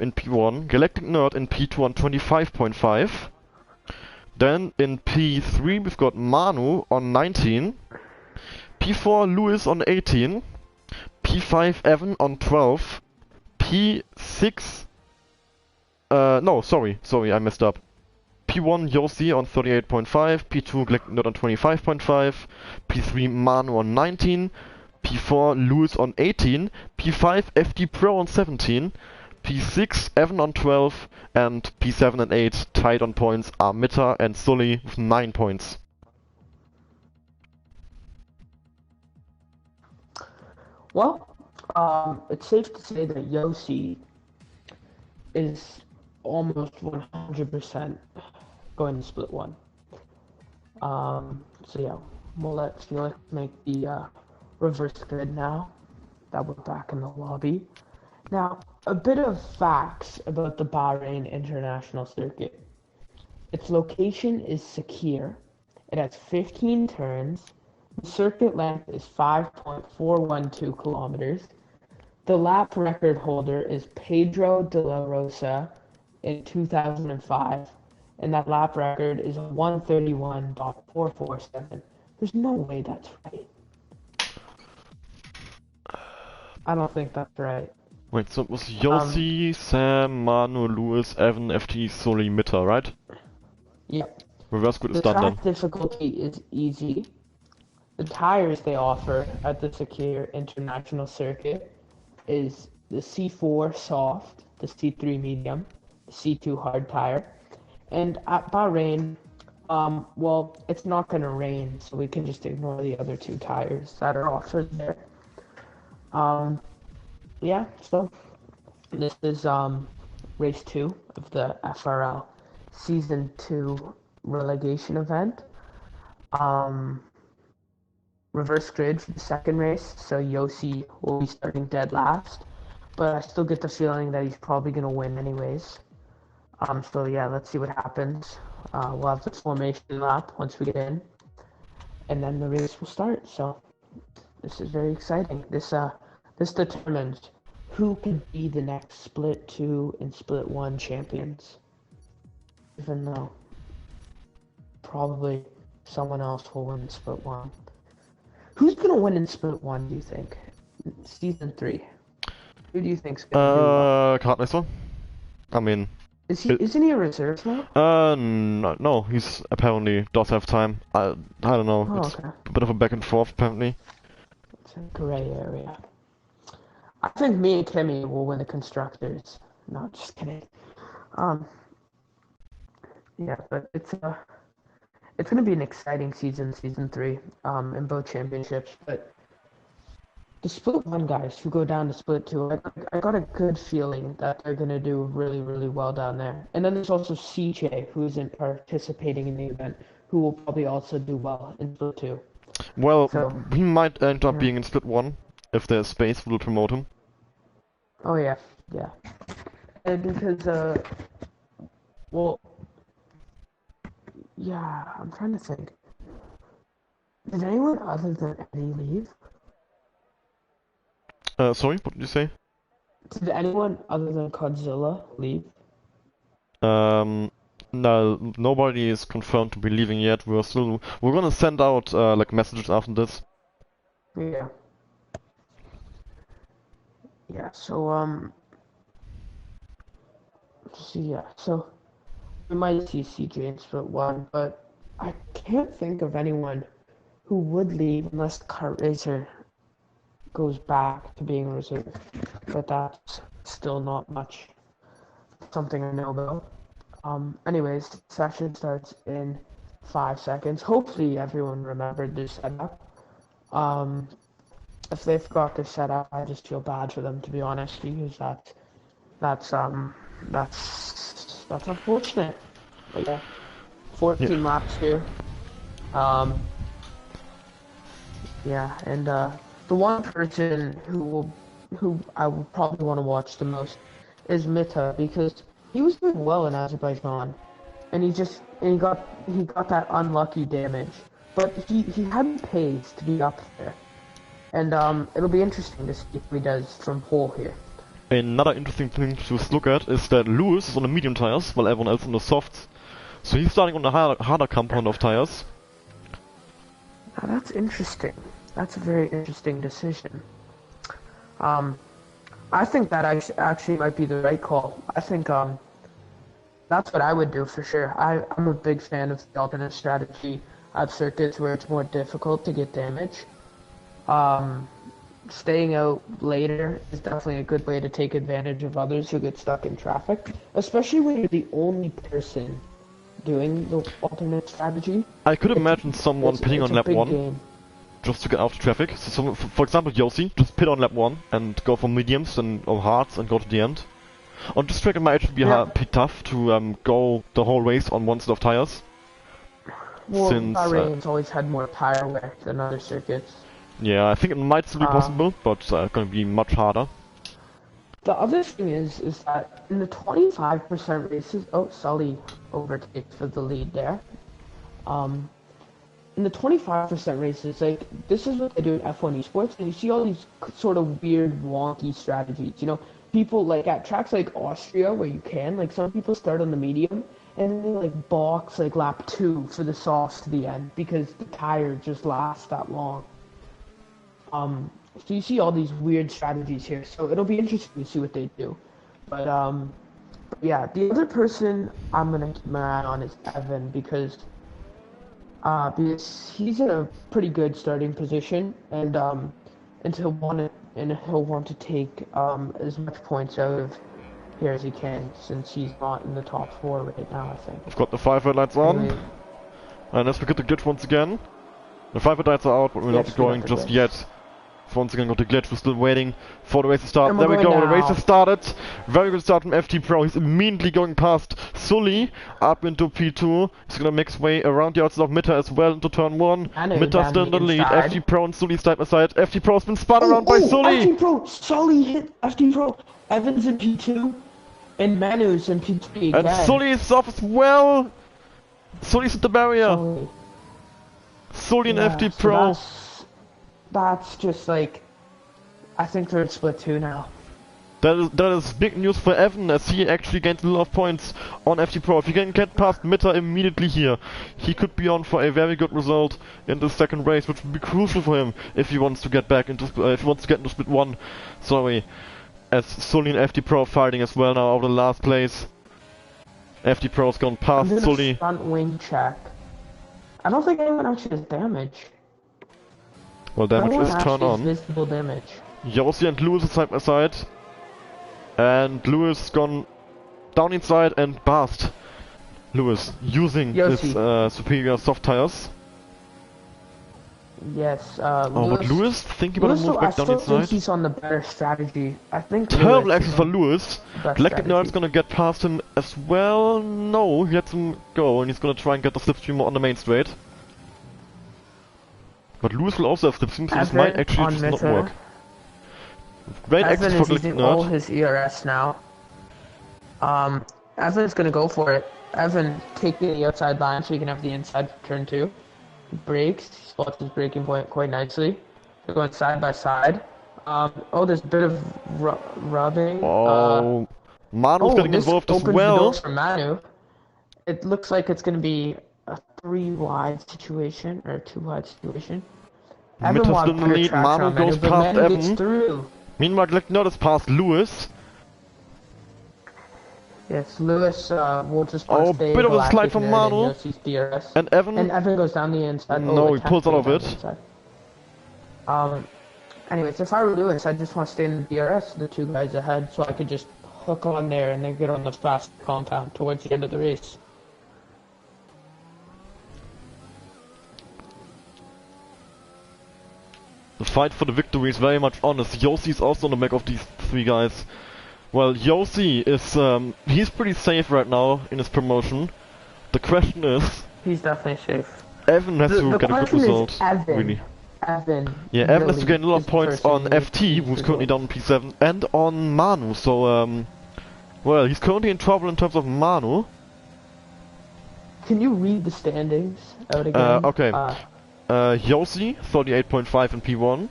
in P1, Galactic Nerd in P2 on 25.5. Then in P3 we've got Manu on 19. P4 Lewis on 18. P5 Evan on 12. P6... no, sorry, I messed up. P1 Yossi on 38.5, P2 Galactic Nerd on 25.5, P3 Manu on 19, P4 Lewis on 18, P5 FD Pro on 17, P6 Evan on 12, and P7 and 8 tied on points are Mitta and Sully with 9 points. Well, it's safe to say that Yossi is almost 100% going to split one. So yeah, we'll let Felix make the reverse grid now that we're back in the lobby. Now, a bit of facts about the Bahrain International Circuit. Its location is secure. It has 15 turns. The circuit length is 5.412 kilometers. The lap record holder is Pedro de la Rosa in 2005, and that lap record is 131.447. There's no way that's right. I don't think that's right. Wait, so it was Yossi, Sam, Manu, Lewis, Evan, FT, Sully, Mitta, right? Yep. Reverse grid is The done then. track difficulty is easy. The tires they offer at the Secure International Circuit is the C4 soft, the C3 medium, the C2 hard tire. And at Bahrain, well, it's not going to rain, so we can just ignore the other two tires that are offered there. Yeah, so this is race 2 of the FRL Season 2 relegation event. Reverse grid for the second race, so Yossi will be starting dead last, but I still get the feeling that he's probably going to win anyways. So yeah, let's see what happens. We'll have the formation lap once we get in, and then the race will start. So this is very exciting. This determines who can be the next Split 2 and Split 1 champions. Even though probably someone else will win Split 1. Who's gonna win in Split 1, do you think? Season 3. Who do you think's gonna do well? Can't this one? I mean... Isn't he a reserve now? No, he's apparently does have time. I don't know, Oh, it's okay. a bit of a back and forth apparently. It's a gray area. I think me and Kimmy will win the constructors. No, just kidding. Yeah, but it's gonna be an exciting season 3, in both championships. But the Split 1 guys who go down to Split 2, I got a good feeling that they're gonna do really, really well down there. And then there's also CJ, who isn't participating in the event, who will probably also do well in Split 2. Well, So, he might end up yeah. being in Split 1, if there's space, we'll promote him. Oh yeah. And because well, yeah, I'm trying to think. Did anyone other than Eddie leave? Sorry, what did you say? Did anyone other than Godzilla leave? No, nobody is confirmed to be leaving yet. We're gonna send out like messages after this. Yeah. Yeah, so so we might see CJ in Split 1, but I can't think of anyone who would leave unless Kart Racer goes back to being reserve. But that's still not much. Something I know though. Anyways, session starts in 5 seconds. Hopefully everyone remembered their setup. If they forgot their setup, I just feel bad for them, to be honest, because that's unfortunate. But yeah, 14 laps here. Yeah, and the one person who I would probably want to watch the most is Mitta, because he was doing well in Azerbaijan, and he got that unlucky damage, but he had the pace to be up there, and it'll be interesting to see if he does from pole here. Another interesting thing to look at is that Lewis is on the medium tires, while everyone else on the softs. So he's starting on the harder compound of tires. Now that's interesting. That's a very interesting decision. I think that actually might be the right call. I think that's what I would do for sure. I'm a big fan of the alternate strategy at circuits where it's more difficult to get damage. staying out later is definitely a good way to take advantage of others who get stuck in traffic, especially when you're the only person doing the alternate strategy. I could imagine someone pitting It's on a lap big 1 game. just to get out of traffic. So, for example, Yossi, just pit on lap 1 and go for mediums or hards and go to the end. On this track it might actually be be tough to go the whole race on one set of tires. Well, Since Bahrain's always had more tire wear than other circuits. yeah, I think it might still be possible, but gonna be much harder. The other thing is that in the 25% races, oh, Sully overtakes for the lead there. In the 25% races, like, this is what they do in F1 esports, and you see all these sort of weird, wonky strategies. You know, people, like, at tracks like Austria, where you can, like, some people start on the medium, and then they, like, box, like, lap 2 for the softs to the end, because the tire just lasts that long. So you see all these weird strategies here, so it'll be interesting to see what they do. But yeah, the other person I'm gonna keep my eye on is Evan, because he's in a pretty good starting position, and he'll want to take as much points out of here as he can, since he's not in the top 4 right now, I think. I've got the 5 red lights on, Anyway, and let's get the glitch once again. The 5 red lights are out, but we're not going just yet. Once again got the glitch, we're still waiting for the race to start. There we go, the race has started. Very good start from FT Pro. He's immediately going past Sully up into P2. He's gonna make his way around the outside of Mitta as well into turn 1. Mitta still in the lead. FT Pro and Sully side by side. FT Pro's been spun around by Sully. FT Pro, Sully hit FT Pro. Evans in P2 and Manu's in P3 again. And Sully is off as well. Sully's at the barrier. Sully and FT Pro. So that's just like, I think they're at split 2 now. That is big news for Evan, as he actually gained a lot of points on FT Pro. If he can get past Mitta immediately here, he could be on for a very good result in the second race, which would be crucial for him if he wants to get back into if he wants to get into split 1. Sorry, as Sully and FT Pro fighting as well now over the last place. FT Pro's gone past Sully. Front wing check. I don't think anyone actually has damage. Well, damage is turned on. Visible damage. Yossi and Lewis are side by side. And Lewis has gone down inside and past Lewis using his superior soft tires. Yes, but Lewis thinking about a move back down inside. I still think he's on the better strategy. I think terrible access for Lewis. Electric Nerd's gonna get past him as well. No, he lets him go and he's gonna try and get the slipstream on the main straight. But Lewis will also have slipstream, so this might actually just not work. Great access for Electric Nerd. All his ERS now. Evan's gonna go for it. Evan taking the outside line so he can have the inside for turn 2. He brakes, he spots his braking point quite nicely. They're going side by side. There's a bit of rubbing. Manu's getting involved as well. The doors for Manu. It looks like it's gonna be a 3-wide situation, or a 2-wide situation. Mitta's still in the lead, Manu goes past Evan. Meanwhile, Electric Nerd is past Lewis. Yes, Lewis will just bit of a slide from Manu. And Evan goes down the inside. No, he pulls out of it. Anyways, if I were Lewis, I'd just want to stay in the DRS, the 2 guys ahead, so I could just hook on there and then get on the fast compound towards the end of the race. The fight for the victory is very much honest. Yossi is also on the back of these 3 guys. Well, Yossi is, he's pretty safe right now in his promotion. The question is... He's definitely safe. Evan has to get a good result. Evan. Really. Evan. Yeah, Evan has to gain a lot of points on FT, who's currently down in P7, and on Manu, so, well, he's currently in trouble in terms of Manu. Can you read the standings out again? Okay. Yossi, 38.5 in P1.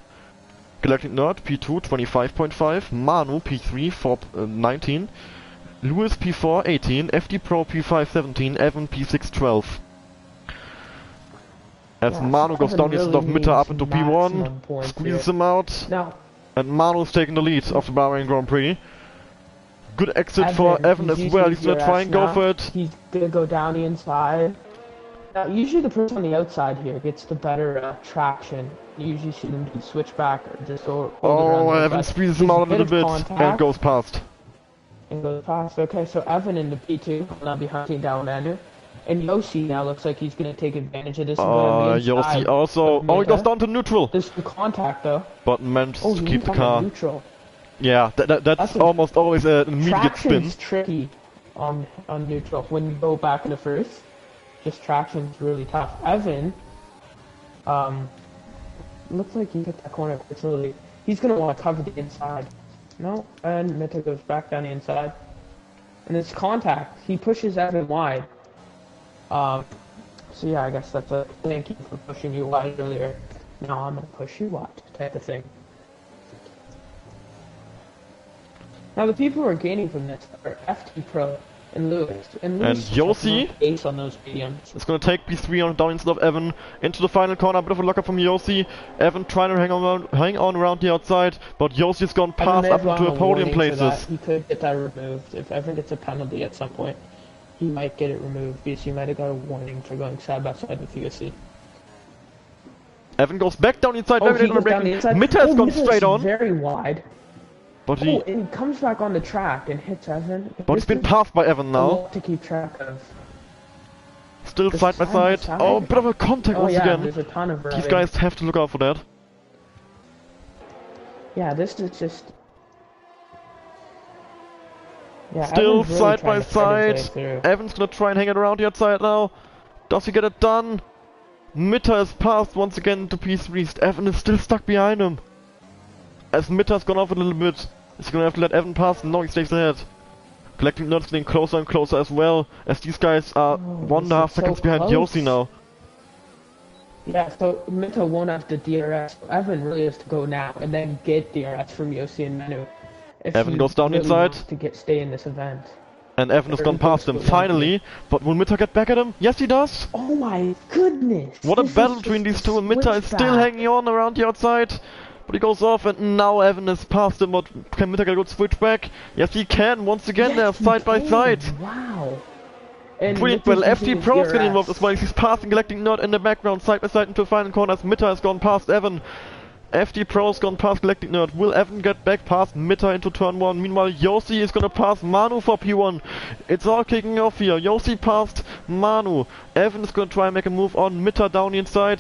Galactic Nerd, P2, 25.5. Manu, P3, 19. Lewis, P4, 18. FD Pro, P5, 17. Evan, P6, 12. As Manu goes down instead of Mitta up into P1, squeezes him out, and Manu's taking the lead of the Bahrain Grand Prix. Good exit for Evan as well, he's gonna try and go for it. He's gonna go down the inside. Usually the person on the outside here gets the better traction. You usually see them do switchback or just hold Oh, around the Evan outside. squeezes him There's out a little of bit and contact goes past. and goes past. Okay, so Evan in the P2 will now be hunting down Manu. And Yossi now looks like he's going to take advantage of this and go on the inside. Yossi also. of Oh, he goes Meta. down to neutral. There's some contact though. But manages Oh, to he's keep the on car. neutral. Yeah, that's a- almost always an immediate spin. Traction's tricky on neutral. When you go back into first, just traction's really tough. Evan, looks like he hit that corner quickly. He's gonna want to cover the inside. No, and Meta goes back down the inside. And it's contact. He pushes Evan wide. So yeah, I guess that's a thank you for pushing you wide earlier. Now I'm gonna push you wide type of thing. Now the people who are gaining from this are FT Pro and Lewis. And Yossi ace on those mediums. It's gonna take P3 on down instead of Evan into the final corner. A bit of a lockup from Yossi. Evan trying to hang on around the outside, but Yossi's gone past up into a podium places. He could get that removed. If Evan gets a penalty at some point, he might get it removed because he might have got a warning for going side by side with Yossi. Evan goes back down inside. Oh, Very he goes down the inside. Mita has gone straight on. Very wide. But and he comes back on the track and hits Evan. But he's been passed by Evan now. To keep track of. Still side by side. Oh, bit of a contact once again. There's a ton of These guys have to look out for that. Yeah, this is just. Yeah, still really side by side. Evan's gonna try and hang it around the outside now. Does he get it done? Mita is passed once again to P3. Evan is still stuck behind him. As Mita's gone off a little bit, he's gonna have to let Evan pass. No, he stays ahead. Collecting Nerds getting closer and closer as well, as these guys are 1.5 seconds behind Yossi now. Yeah, so Mita won't have the DRS. Evan really has to go now and then get DRS from Yossi and Manu. Evan goes down inside. To stay in this event. And Evan has gone past him, finally. But will Mita get back at him? Yes, he does! Oh my goodness! What a battle between these two, and Mita is still hanging on around the outside. But he goes off, and now Evan has passed him. But can Mita get a good switch back? Yes, he can. Once again, they're side by side. Wow. And brilliant. Well, FT Pro's getting involved as well. He's passing Collecting Nerd in the background, side by side into the final corner as Mita has gone past Evan. FT Pro's gone past Galactic Nerd. Will Evan get back past Mita into turn 1? Meanwhile, Yossi is gonna pass Manu for P1. It's all kicking off here. Yossi passed Manu. Evan is gonna try and make a move on Mita down the inside.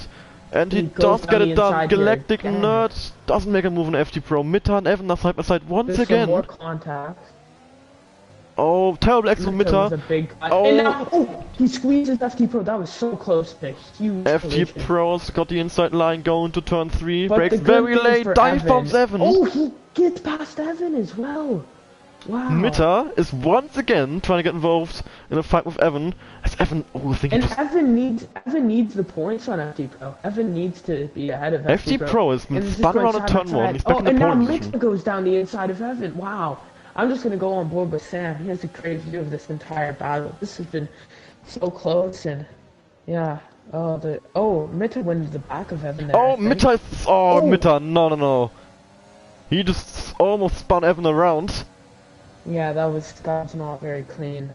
And he does get it done. Galactic Nerd doesn't make a move on FT Pro. Mita and Evan are side by side once again. More contact. Oh, terrible X from Mita. Oh, he squeezes FT Pro. That was so close to a huge FT Pro's got the inside line going to turn 3. Breaks very late. Dive bombs Evan. Oh, he gets past Evan as well. Wow. Mita is once again trying to get involved in a fight with Evan. As Evan, Evan needs the points on FT Pro. Evan needs to be ahead of FT Pro. FT Pro is spun around in turn 1. He's back in the pole position. Mita goes down the inside of Evan. Wow. I'm just gonna go on board with Sam. He has a great view of this entire battle. This has been so close, and yeah. Mita went to the back of Evan there. Oh, Mita! Mita! No! He just almost spun Evan around. Yeah, that was not very clean.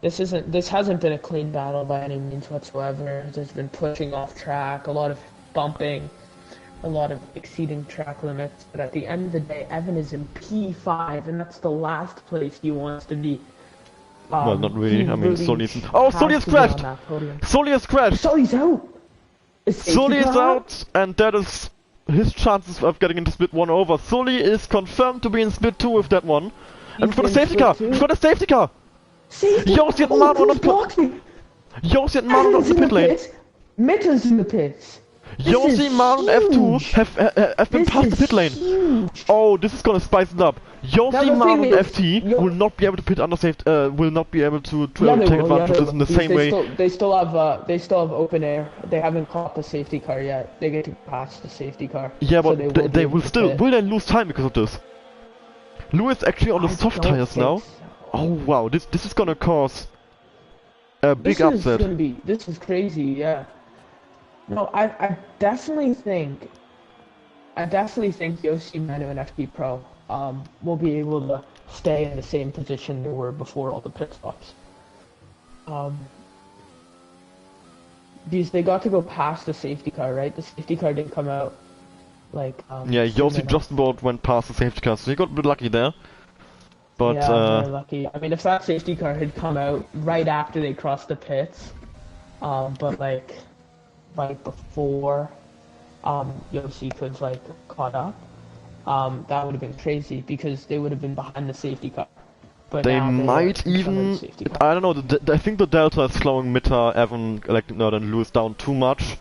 This hasn't been a clean battle by any means whatsoever. There's been pushing off track, a lot of bumping. A lot of exceeding track limits, but at the end of the day, Evan is in P5, and that's the last place he wants to be. Well, not really. I mean, Sully's... Oh, Sully has crashed! Sully has crashed! Sully's out! Sully is out, and that is his chances of getting into split 1 over. Sully is confirmed to be in split 2 with that one. And we've got a safety car! We've got a safety car! Yossi and Manu on Yossi and Manu on the pit lane. Mita's in the pits. Yossi, Manu, and F2 have been past the pit lane. Huge. Oh, this is gonna spice it up. Yossi, Manu, and FT will not be able to pit under safe. Will not be able to take advantage of this in the same way. They still have open air. They haven't caught the safety car yet. They get to pass the safety car. Yeah, but so they will still. Will they lose time because of this? Lewis actually on the soft tires now. So. Oh wow, this is gonna cause a big upset. This is crazy. Yeah. No, I definitely think Yossi, Manu, and FT Pro will be able to stay in the same position they were before all the pit stops. because they got to go past the safety car, right? The safety car didn't come out, like, Yeah, soon Yossi enough. just about went past the safety car, so he got a bit lucky there. But, Yeah, very lucky. I mean, if that safety car had come out right after they crossed the pits, but like right before Yossi could like caught up, that would have been crazy because they would have been behind the safety car. But they now they are might in front of the even... safety car. I don't know, I think the Delta is slowing Mitta, Evan, Galactic Nerd and Lewis down too much.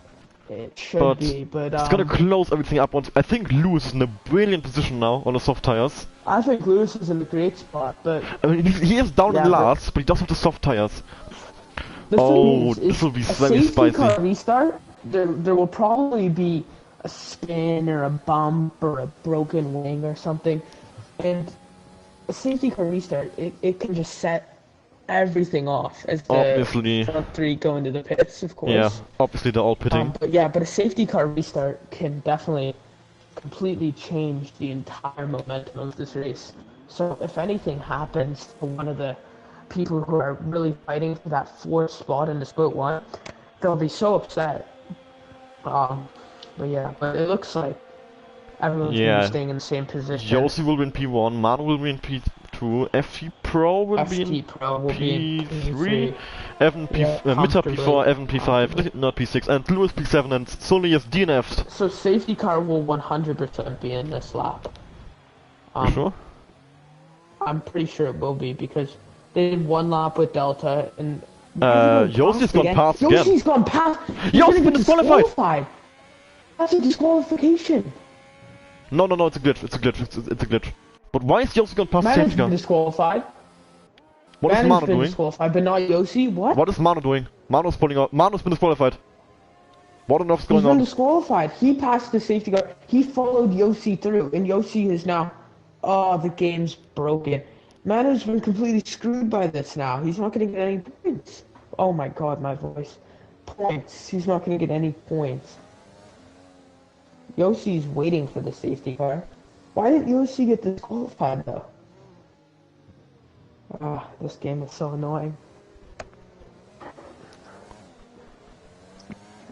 It should But be, but it's gonna close everything up once. I think Lewis is in a brilliant position now on the soft tires. I think Lewis is in a great spot. But I mean, he is down Yeah, in but- last, but he does have the soft tires. the Oh, thing is this will be a very safety spicy. car restart. There will probably be a spin or a bump or a broken wing or something, and a safety car restart, it can just set everything off as the Obviously. front three go into the pits, of course. Yeah, obviously they're all pitting. But a safety car restart can definitely completely change the entire momentum of this race. So if anything happens to one of the people who are really fighting for that fourth spot in the split one, they'll be so upset. But it looks like everyone's gonna Yeah. be staying in the same position. Yossi will win P1, Manu will win P2, FT Pro will be in FT Pro will be in P3, Evan P Yeah, Mitta comfortably. P4, Evan P5, not P6, and Lewis P7, and Sully is DNF'd. So safety car will 100% be in this lap. You sure? I'm pretty sure it will be because they did one lap with Delta and. Yossi's gone past again. Yossi's gone past. Yossi's He's gonna been get disqualified. disqualified. That's a disqualification. No, it's a glitch, it's a glitch. But why is Yossi gone past the Mano's safety been car? disqualified. What is Mano's Manu been doing? disqualified, but not Yossi. What? What is Manu doing? Manu's pulling out. Manu's been disqualified. What on earth's He's going been on? disqualified. He passed the safety car. He followed Yossi through, and Yossi is now. Oh, the game's broken. Mano's been completely screwed by this now. He's not going to get any points. Oh my god, my voice. Points. He's not going to get any points. Yossi's waiting for the safety car. Why didn't Yossi get disqualified though? Ah, this game is so annoying.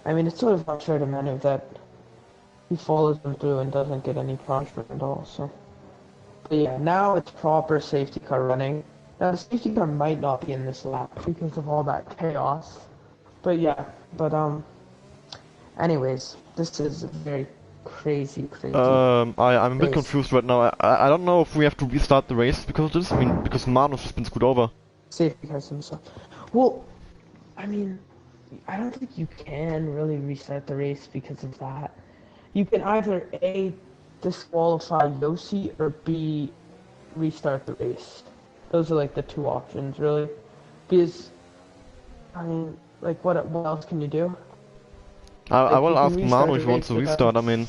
I mean, it's sort of unfair to Manu that he follows him through and doesn't get any punishment at all, so. But yeah, now it's proper safety car running. Now the safety car might not be in this lap because of all that chaos. But yeah, anyways, this is a very crazy. I'm a bit race. confused right now. I don't know if we have to restart the race because of this. I mean, because Manu's just been screwed over. Safety cars themselves. Well, I mean, I don't think you can really restart the race because of that. You can either A, disqualify Yossi, or B, restart the race. Those are like the two options, really. Because, I mean, like, what else can you do? I will you can ask restart Manu the if he wants to race restart. I mean,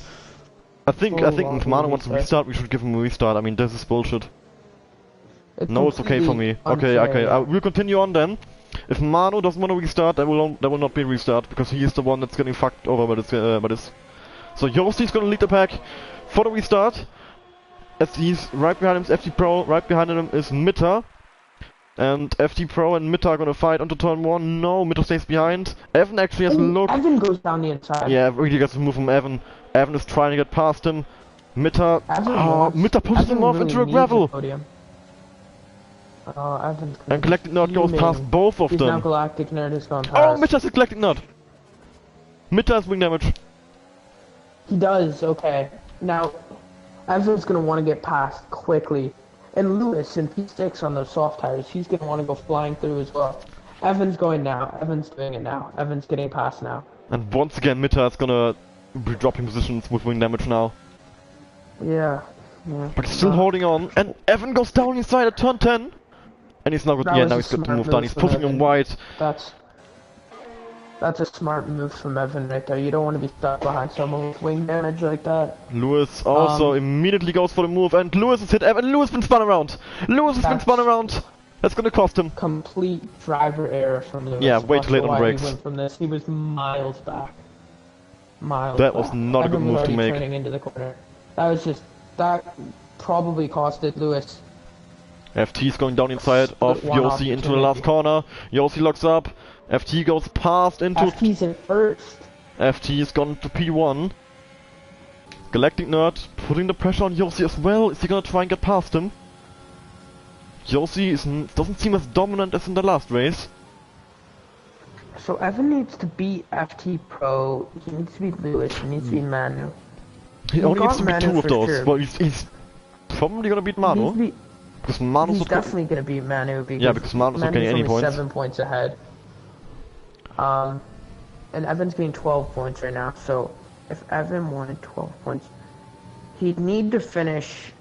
I think full if Manu wants to restart. restart, we should give him a restart. I mean, this is bullshit. No, it's okay for me. completely Okay. unfair. We'll continue on then. If Manu doesn't want to restart, there will not be a restart because he is the one that's getting fucked over by this. So Yossi's gonna lead the pack for the restart. As he's right behind him is FT Pro, right behind him is Mitta. And FT Pro and Mitta are gonna fight onto turn 1. No, Mitta stays behind. Evan actually has a look. Evan goes down the inside. Yeah, really gets a move from Evan. Evan is trying to get past him. Mitta pushes him off into a gravel. Oh, Evan's And Galactic Nerd goes fuming. past both of He's now them. Galactic Nerd has gone past. Oh, Mitta's a Galactic Nerd. Mitta has wing damage. He does, okay. Now, Evan's gonna want to get past quickly. And Lewis in P6 on those soft tires, he's gonna want to go flying through as well. Evan's going now. Evan's doing it now. Evan's getting past now. And once again, Mitta is gonna be dropping positions with wing damage now. Yeah. But he's still holding on. And Evan goes down inside at turn 10. And he's now good. That Yeah, was now a he's got to smart move down. move He's from pushing him Evan. wide. That's a smart move from Evan right there. You don't want to be stuck behind someone with wing damage like that. Lewis also immediately goes for the move. And Lewis has hit Evan. Lewis has been spun around. Lewis has been spun around. That's gonna cost him. Complete driver error from Lewis. Yeah, way too late on Why brakes. He went from this. He was miles back. That was not a good Evan move was to already make. turning into the corner. That probably costed Lewis. FT is going down inside of One Yossi into the last corner. Yossi locks up. FT goes past into... FT's in first. FT is gone to P1. Galactic Nerd putting the pressure on Yossi as well. Is he gonna try and get past him? Yossi doesn't seem as dominant as in the last race. So Evan needs to beat FT Pro. He needs to beat Lewis. He needs to beat Manu. He only needs to beat Manu two of for those. sure. Well, he's probably gonna beat Manu. Because Manu's He's definitely gonna beat Manu because Manu's not getting any only points. 7 points ahead. And Evan's getting 12 points right now. So if Evan wanted 12 points, he'd need to finish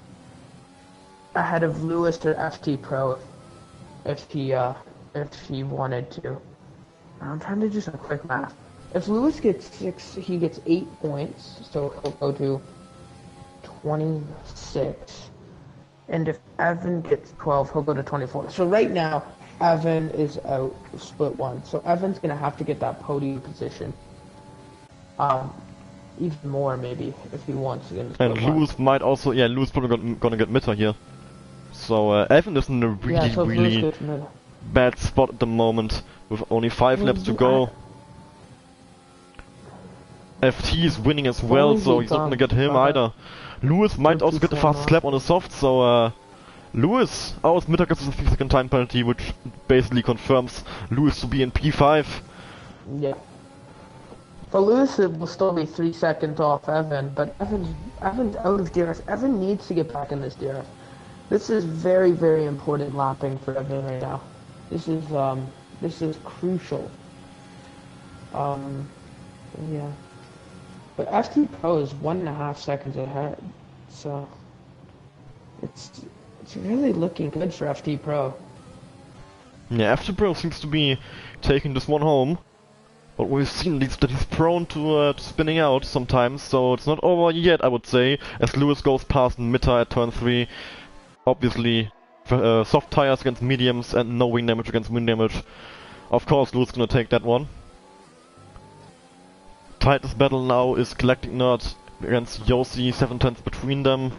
ahead of Lewis or FT Pro if he wanted to. I'm trying to do some quick math. If Lewis gets 6, he gets 8 points, so he'll go to 26. And if Evan gets 12, he'll go to 24. So right now, Evan is out split 1. So Evan's gonna have to get that podium position. Even more maybe if he wants to get in split 1. And Lewis might also, Lewis probably gonna get Mitter here. So Evan is in a really bad spot at the moment with only 5 laps to go. FT is winning as well, so he's not gonna get him either. Lewis might also get the fastest lap on the soft, so Lewis out Mitter gets a 3-second time penalty, which basically confirms Lewis to be in P5. Yeah. For Lewis, it will still be 3 seconds off Evan, but Evan's out of DRS. Evan needs to get back in this DRS. This is very, very important lapping for Evan right now. This is crucial. Yeah. But FT Pro is 1.5 seconds ahead, so it's really looking good for FT Pro. Yeah, FT Pro seems to be taking this one home. But we've seen that he's prone to spinning out sometimes, so it's not over yet, I would say, as Lewis goes past Mitter at turn 3. Obviously, soft tires against mediums and no wing damage against wind damage. Of course, Lewis gonna take that one. Tightest battle now is Galactic Nerd against Yossi, 7 tenths between them.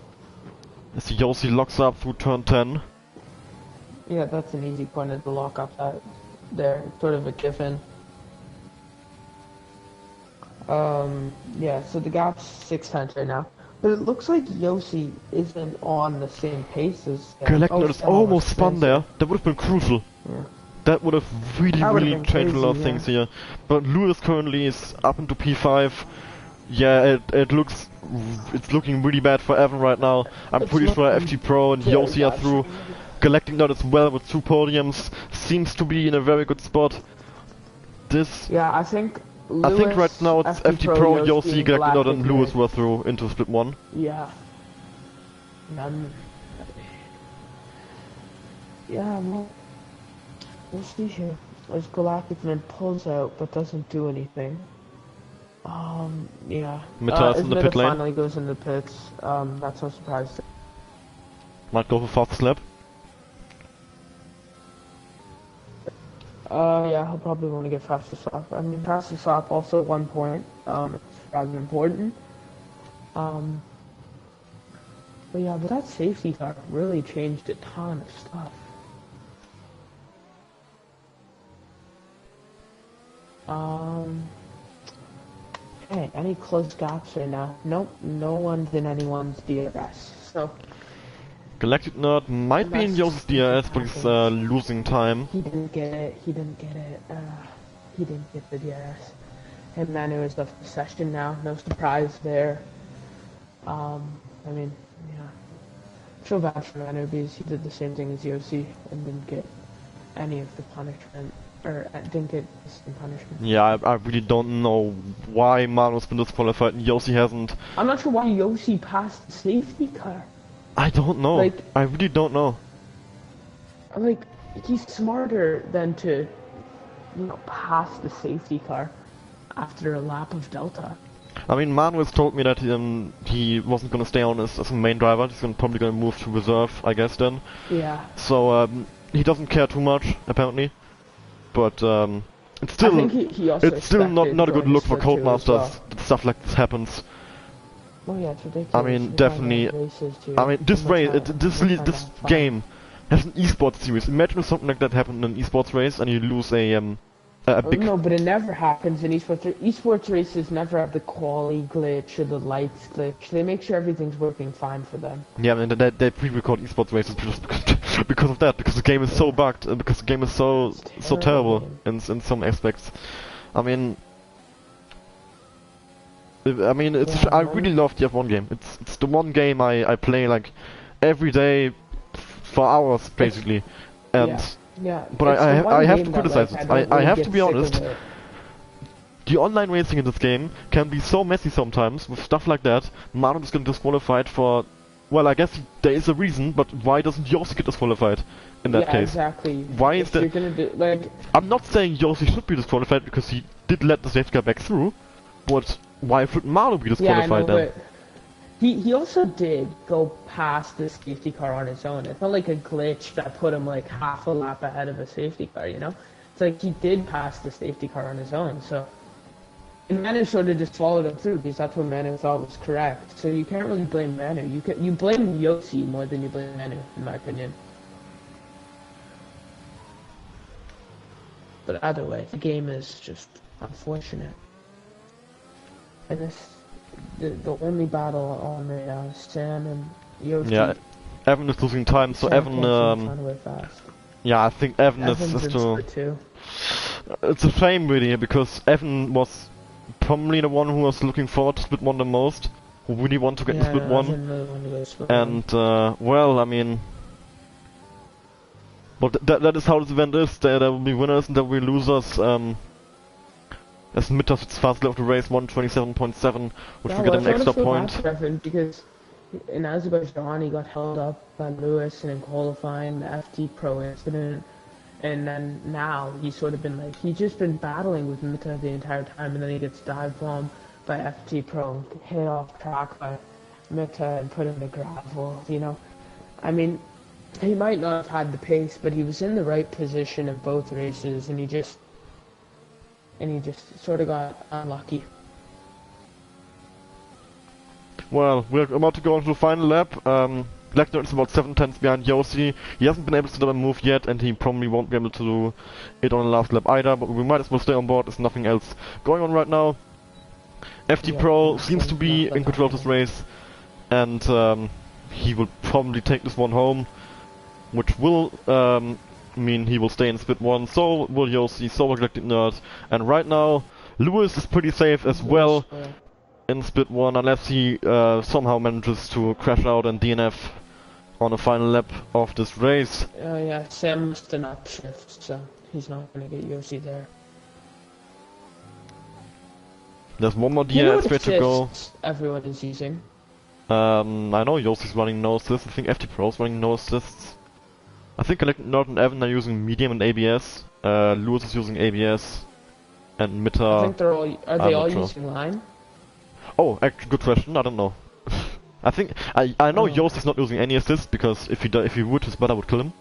As Yossi locks up through turn 10. Yeah, that's an easy point to lock up that there, sort of a given. Yeah, so the gap's 6 tenths right now. But it looks like Yossi isn't on the same pace as... Galactic Nerd is almost spun there. That would have been crucial. Yeah. That would have really changed a lot of crazy, things here. But Lewis currently is up into P5. Yeah, it's looking really bad for Evan right now. I'm pretty sure FT Pro and Yossi are through. Galactic Nerd as well with 2 podiums. Seems to be in a very good spot. Yeah, I think right now it's FT Pro, Yossi, Galactic Nerd and Lewis were through into split 1. Yeah. Yeah, well, we'll see here. As Galactic Nerd pulls out but doesn't do anything. Yeah. Mitter in the pit lane. Finally goes into the pits. Not so surprised. Might go for fastest lap. Yeah, he'll probably want to get fastest lap. I mean, fastest lap also 1 point. It's rather important. But yeah, but that safety car really changed a ton of stuff. Hey, any close gaps right now? Nope, no one's in anyone's DRS, so... Galactic Nerd might be in Yossi's DRS, but he's losing time. He didn't get it, he didn't get the DRS. And Manu is left the session now, no surprise there. I mean, yeah. I feel bad for Manu because he did the same thing as Yossi and didn't get any of the punishment. Or didn't get some punishment. Yeah, I really don't know why Manu's been disqualified and Yossi hasn't. I'm not sure why Yossi passed the safety car. I don't know. Like, I really don't know. Like, he's smarter than to, pass the safety car after a lap of Delta. I mean, Manu has told me that he wasn't gonna stay on as a main driver. He's probably gonna move to reserve, I guess, then. Yeah. So, he doesn't care too much, apparently. But, it's still, I think he also it's still not a good look for Codemasters that stuff like this happens. Oh yeah, it's ridiculous. I mean, definitely. I mean, this race, this game has an esports series. Imagine if something like that happened in an esports race and you lose a big... No, but it never happens in esports. Esports races never have the quality glitch or the lights glitch. They make sure everything's working fine for them. Yeah, and they pre-record esports races just because of that, because the game is so bugged, and because the game is so terrible in some aspects. I mean, it's I really love the F1 game. It's the one game I play like every day for hours basically, and yeah. But I have to criticize it. I have to be honest. The online racing in this game can be so messy sometimes with stuff like that. Manu is getting disqualified for. Well, I guess there is a reason, but why doesn't Yossi get disqualified in that case? Exactly. Why is that? I'm not saying Yossi should be disqualified because he did let the safety car back through, but why should Manu be disqualified then? But he also did go past the safety car on his own. It's not like a glitch that put him like half a lap ahead of a safety car, you know? It's like he did pass the safety car on his own, so... And Manu sort of just followed him through because that's what Manu thought was correct. So you can't really blame Manu. You blame Yossi more than you blame Manu, in my opinion. But either way, the game is just unfortunate. And this... The only battle on right now is Sam and Yossi. Yeah, Evan is losing time, so Sam Evan, yeah, I think Evan is to... It's a shame really, because Evan was probably the one who was looking forward to split 1 the most, who really want to get in split 1. Really and, well, I mean... But that is how this event is. There will be winners and there will be losers. As Mitters its fast left the race, 127.7, which will get an extra point. Because in Azerbaijan he got held up by Lewis and in qualifying the FT Pro incident, and then now he's sort of been like, he's just been battling with Mitters the entire time, and then he gets dive bombed by FT Pro, hit off track by Mitters and put in the gravel, you know. I mean, he might not have had the pace, but he was in the right position in both races, and he just sort of got unlucky. Well, we're about to go into the final lap. Blacknert is about 7 tenths behind Yossi. He hasn't been able to do a move yet, and he probably won't be able to do it on the last lap either, but we might as well stay on board. There's nothing else going on right now. FD Pro seems to be in control of this race, and he will probably take this one home, which will mean he will stay in split 1, so will Yossi, so will Galactic Nerd, and right now Lewis is pretty safe as well in split 1, unless he somehow manages to crash out and DNF on the final lap of this race. Yeah, Sam missed an upshift, so he's not gonna get Yossi there. There's one more DNF way to go. Everyone is using. I know Yossi's running no assists, I think FT Pro's running no assists. I think Nerd and Evan are using medium and ABS. Lewis is using ABS, and Mitter. I think they're all. Are they all using line? Oh, actually, good question. I don't know. I think I know Yossi's not using any assist because if he would, his brother would kill him.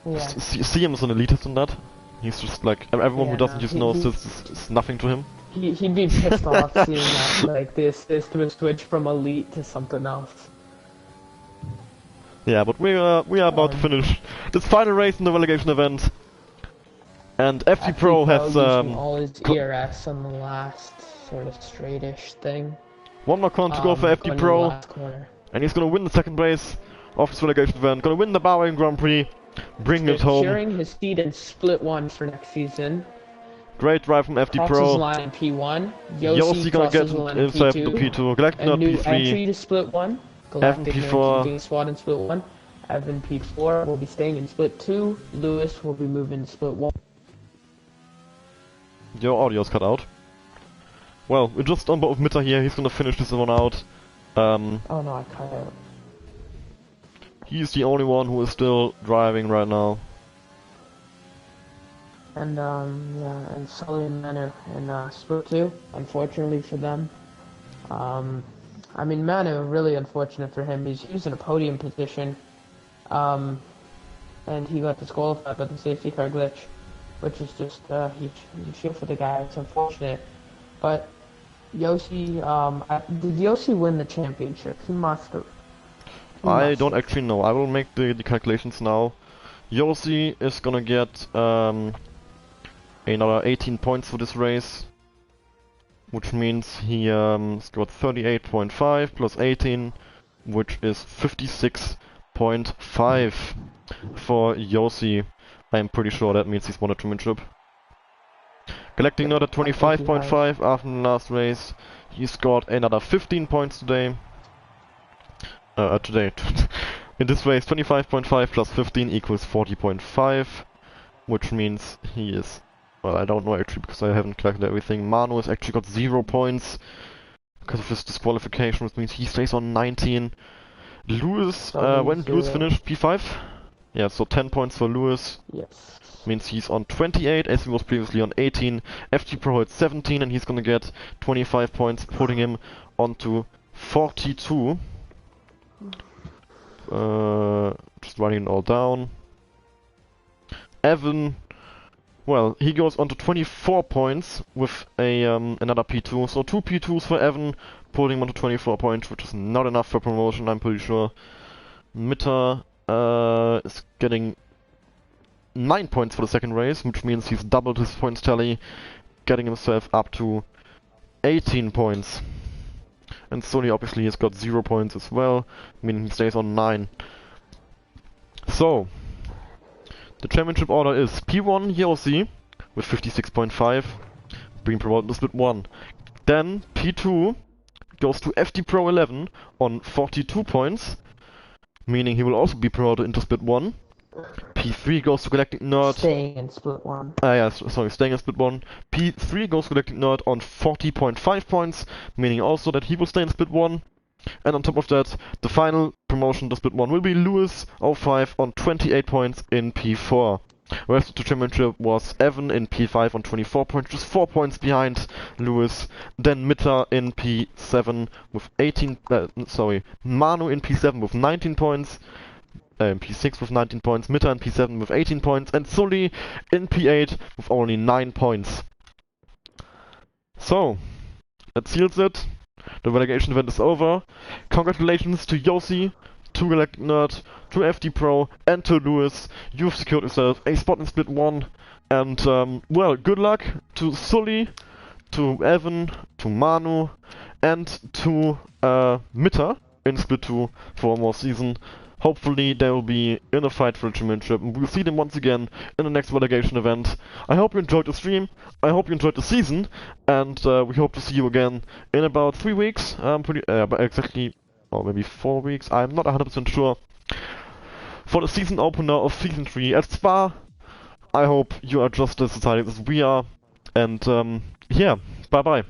Yeah. See him as an elitist on that. He's just like everyone who doesn't use no assists is nothing to him. He'd be pissed off seeing that, like this to switch from elite to something else. Yeah, but we are about to finish this final race in the relegation event, and FT Pro has all his ERS on the last sort of straightish thing. One more corner to go for FT Pro, and he's gonna win the second race of this relegation event. Gonna win the Bahrain Grand Prix, bring it home. Securing his seat in split 1 for next season. Great drive from FT Pro. Line in P1. Yossi gonna get himself the P2. Galactic Nerd P3. Entry to split 1. Evan P4. Being SWAT in split 1. Evan P4 will be staying in split 2. Lewis will be moving to split 1. Your audio's cut out. Well, we're just on board with Mitter here. He's gonna finish this one out. Oh no, I cut out. He's the only one who is still driving right now. And yeah, and Sully and Manu in split 2. Unfortunately for them. I mean, Manu, really unfortunate for him. He's using a podium position. And he got disqualified by the safety car glitch, which is just, you feel for the guy. It's unfortunate. But Yossi, did Yossi win the championship? He must have. I don't actually know. I will make the calculations now. Yossi is gonna get another 18 points for this race, which means he scored 38.5 plus 18, which is 56.5 for Yossi. I'm pretty sure that means he's won a championship. Collecting another 25.5 after the last race. He scored another 15 points today. In this race, 25.5 plus 15 equals 40.5, which means he is... Well, I don't know actually because I haven't calculated everything. Manu has actually got 0 points because of his disqualification, which means he stays on 19. Lewis, when did Lewis finish? P5? Yeah, so 10 points for Lewis. Yes. Means he's on 28 as he was previously on 18. FT Pro at 17 and he's gonna get 25 points, putting him onto 42. Just writing it all down. Evan, well, he goes on to 24 points with a another P2. So 2 P2s for Evan, putting him onto 24 points, which is not enough for promotion, I'm pretty sure. Mitta is getting 9 points for the second race, which means he's doubled his points tally, getting himself up to 18 points. And Sony obviously has got 0 points as well, meaning he stays on 9. So, the championship order is P1 Yossi with 56.5, being promoted to Split 1. Then P2 goes to FD Pro 11 on 42 points, meaning he will also be promoted into Split 1. P3 goes to Galactic Nerd. Staying in Split 1. Staying in Split 1. P3 goes to Galactic Nerd on 40.5 points, meaning also that he will stay in Split 1. And on top of that, the final promotion to Split 1 will be Lewis 05 on 28 points in P4. The rest of the championship was Evan in P5 on 24 points, just 4 points behind Lewis. Then Mitta in P7 with 18, Manu in P7 with 19 points. P6 with 19 points, Mitta in P7 with 18 points, and Sully in P8 with only 9 points. So, that seals it. The relegation event is over. Congratulations to Yossi, to Galactic Nerd, to FD Pro, and to Lewis. You've secured yourself a spot in Split 1. And, well, good luck to Sully, to Evan, to Manu, and to Mitta in Split 2 for one more season. Hopefully they will be in a fight for the championship, and we'll see them once again in the next relegation event. I hope you enjoyed the stream, I hope you enjoyed the season, and we hope to see you again in about 3 weeks, but exactly, or maybe 4 weeks, I'm not 100% sure, for the season opener of Season 3 at Spa. I hope you are just as excited as we are, and yeah, bye bye.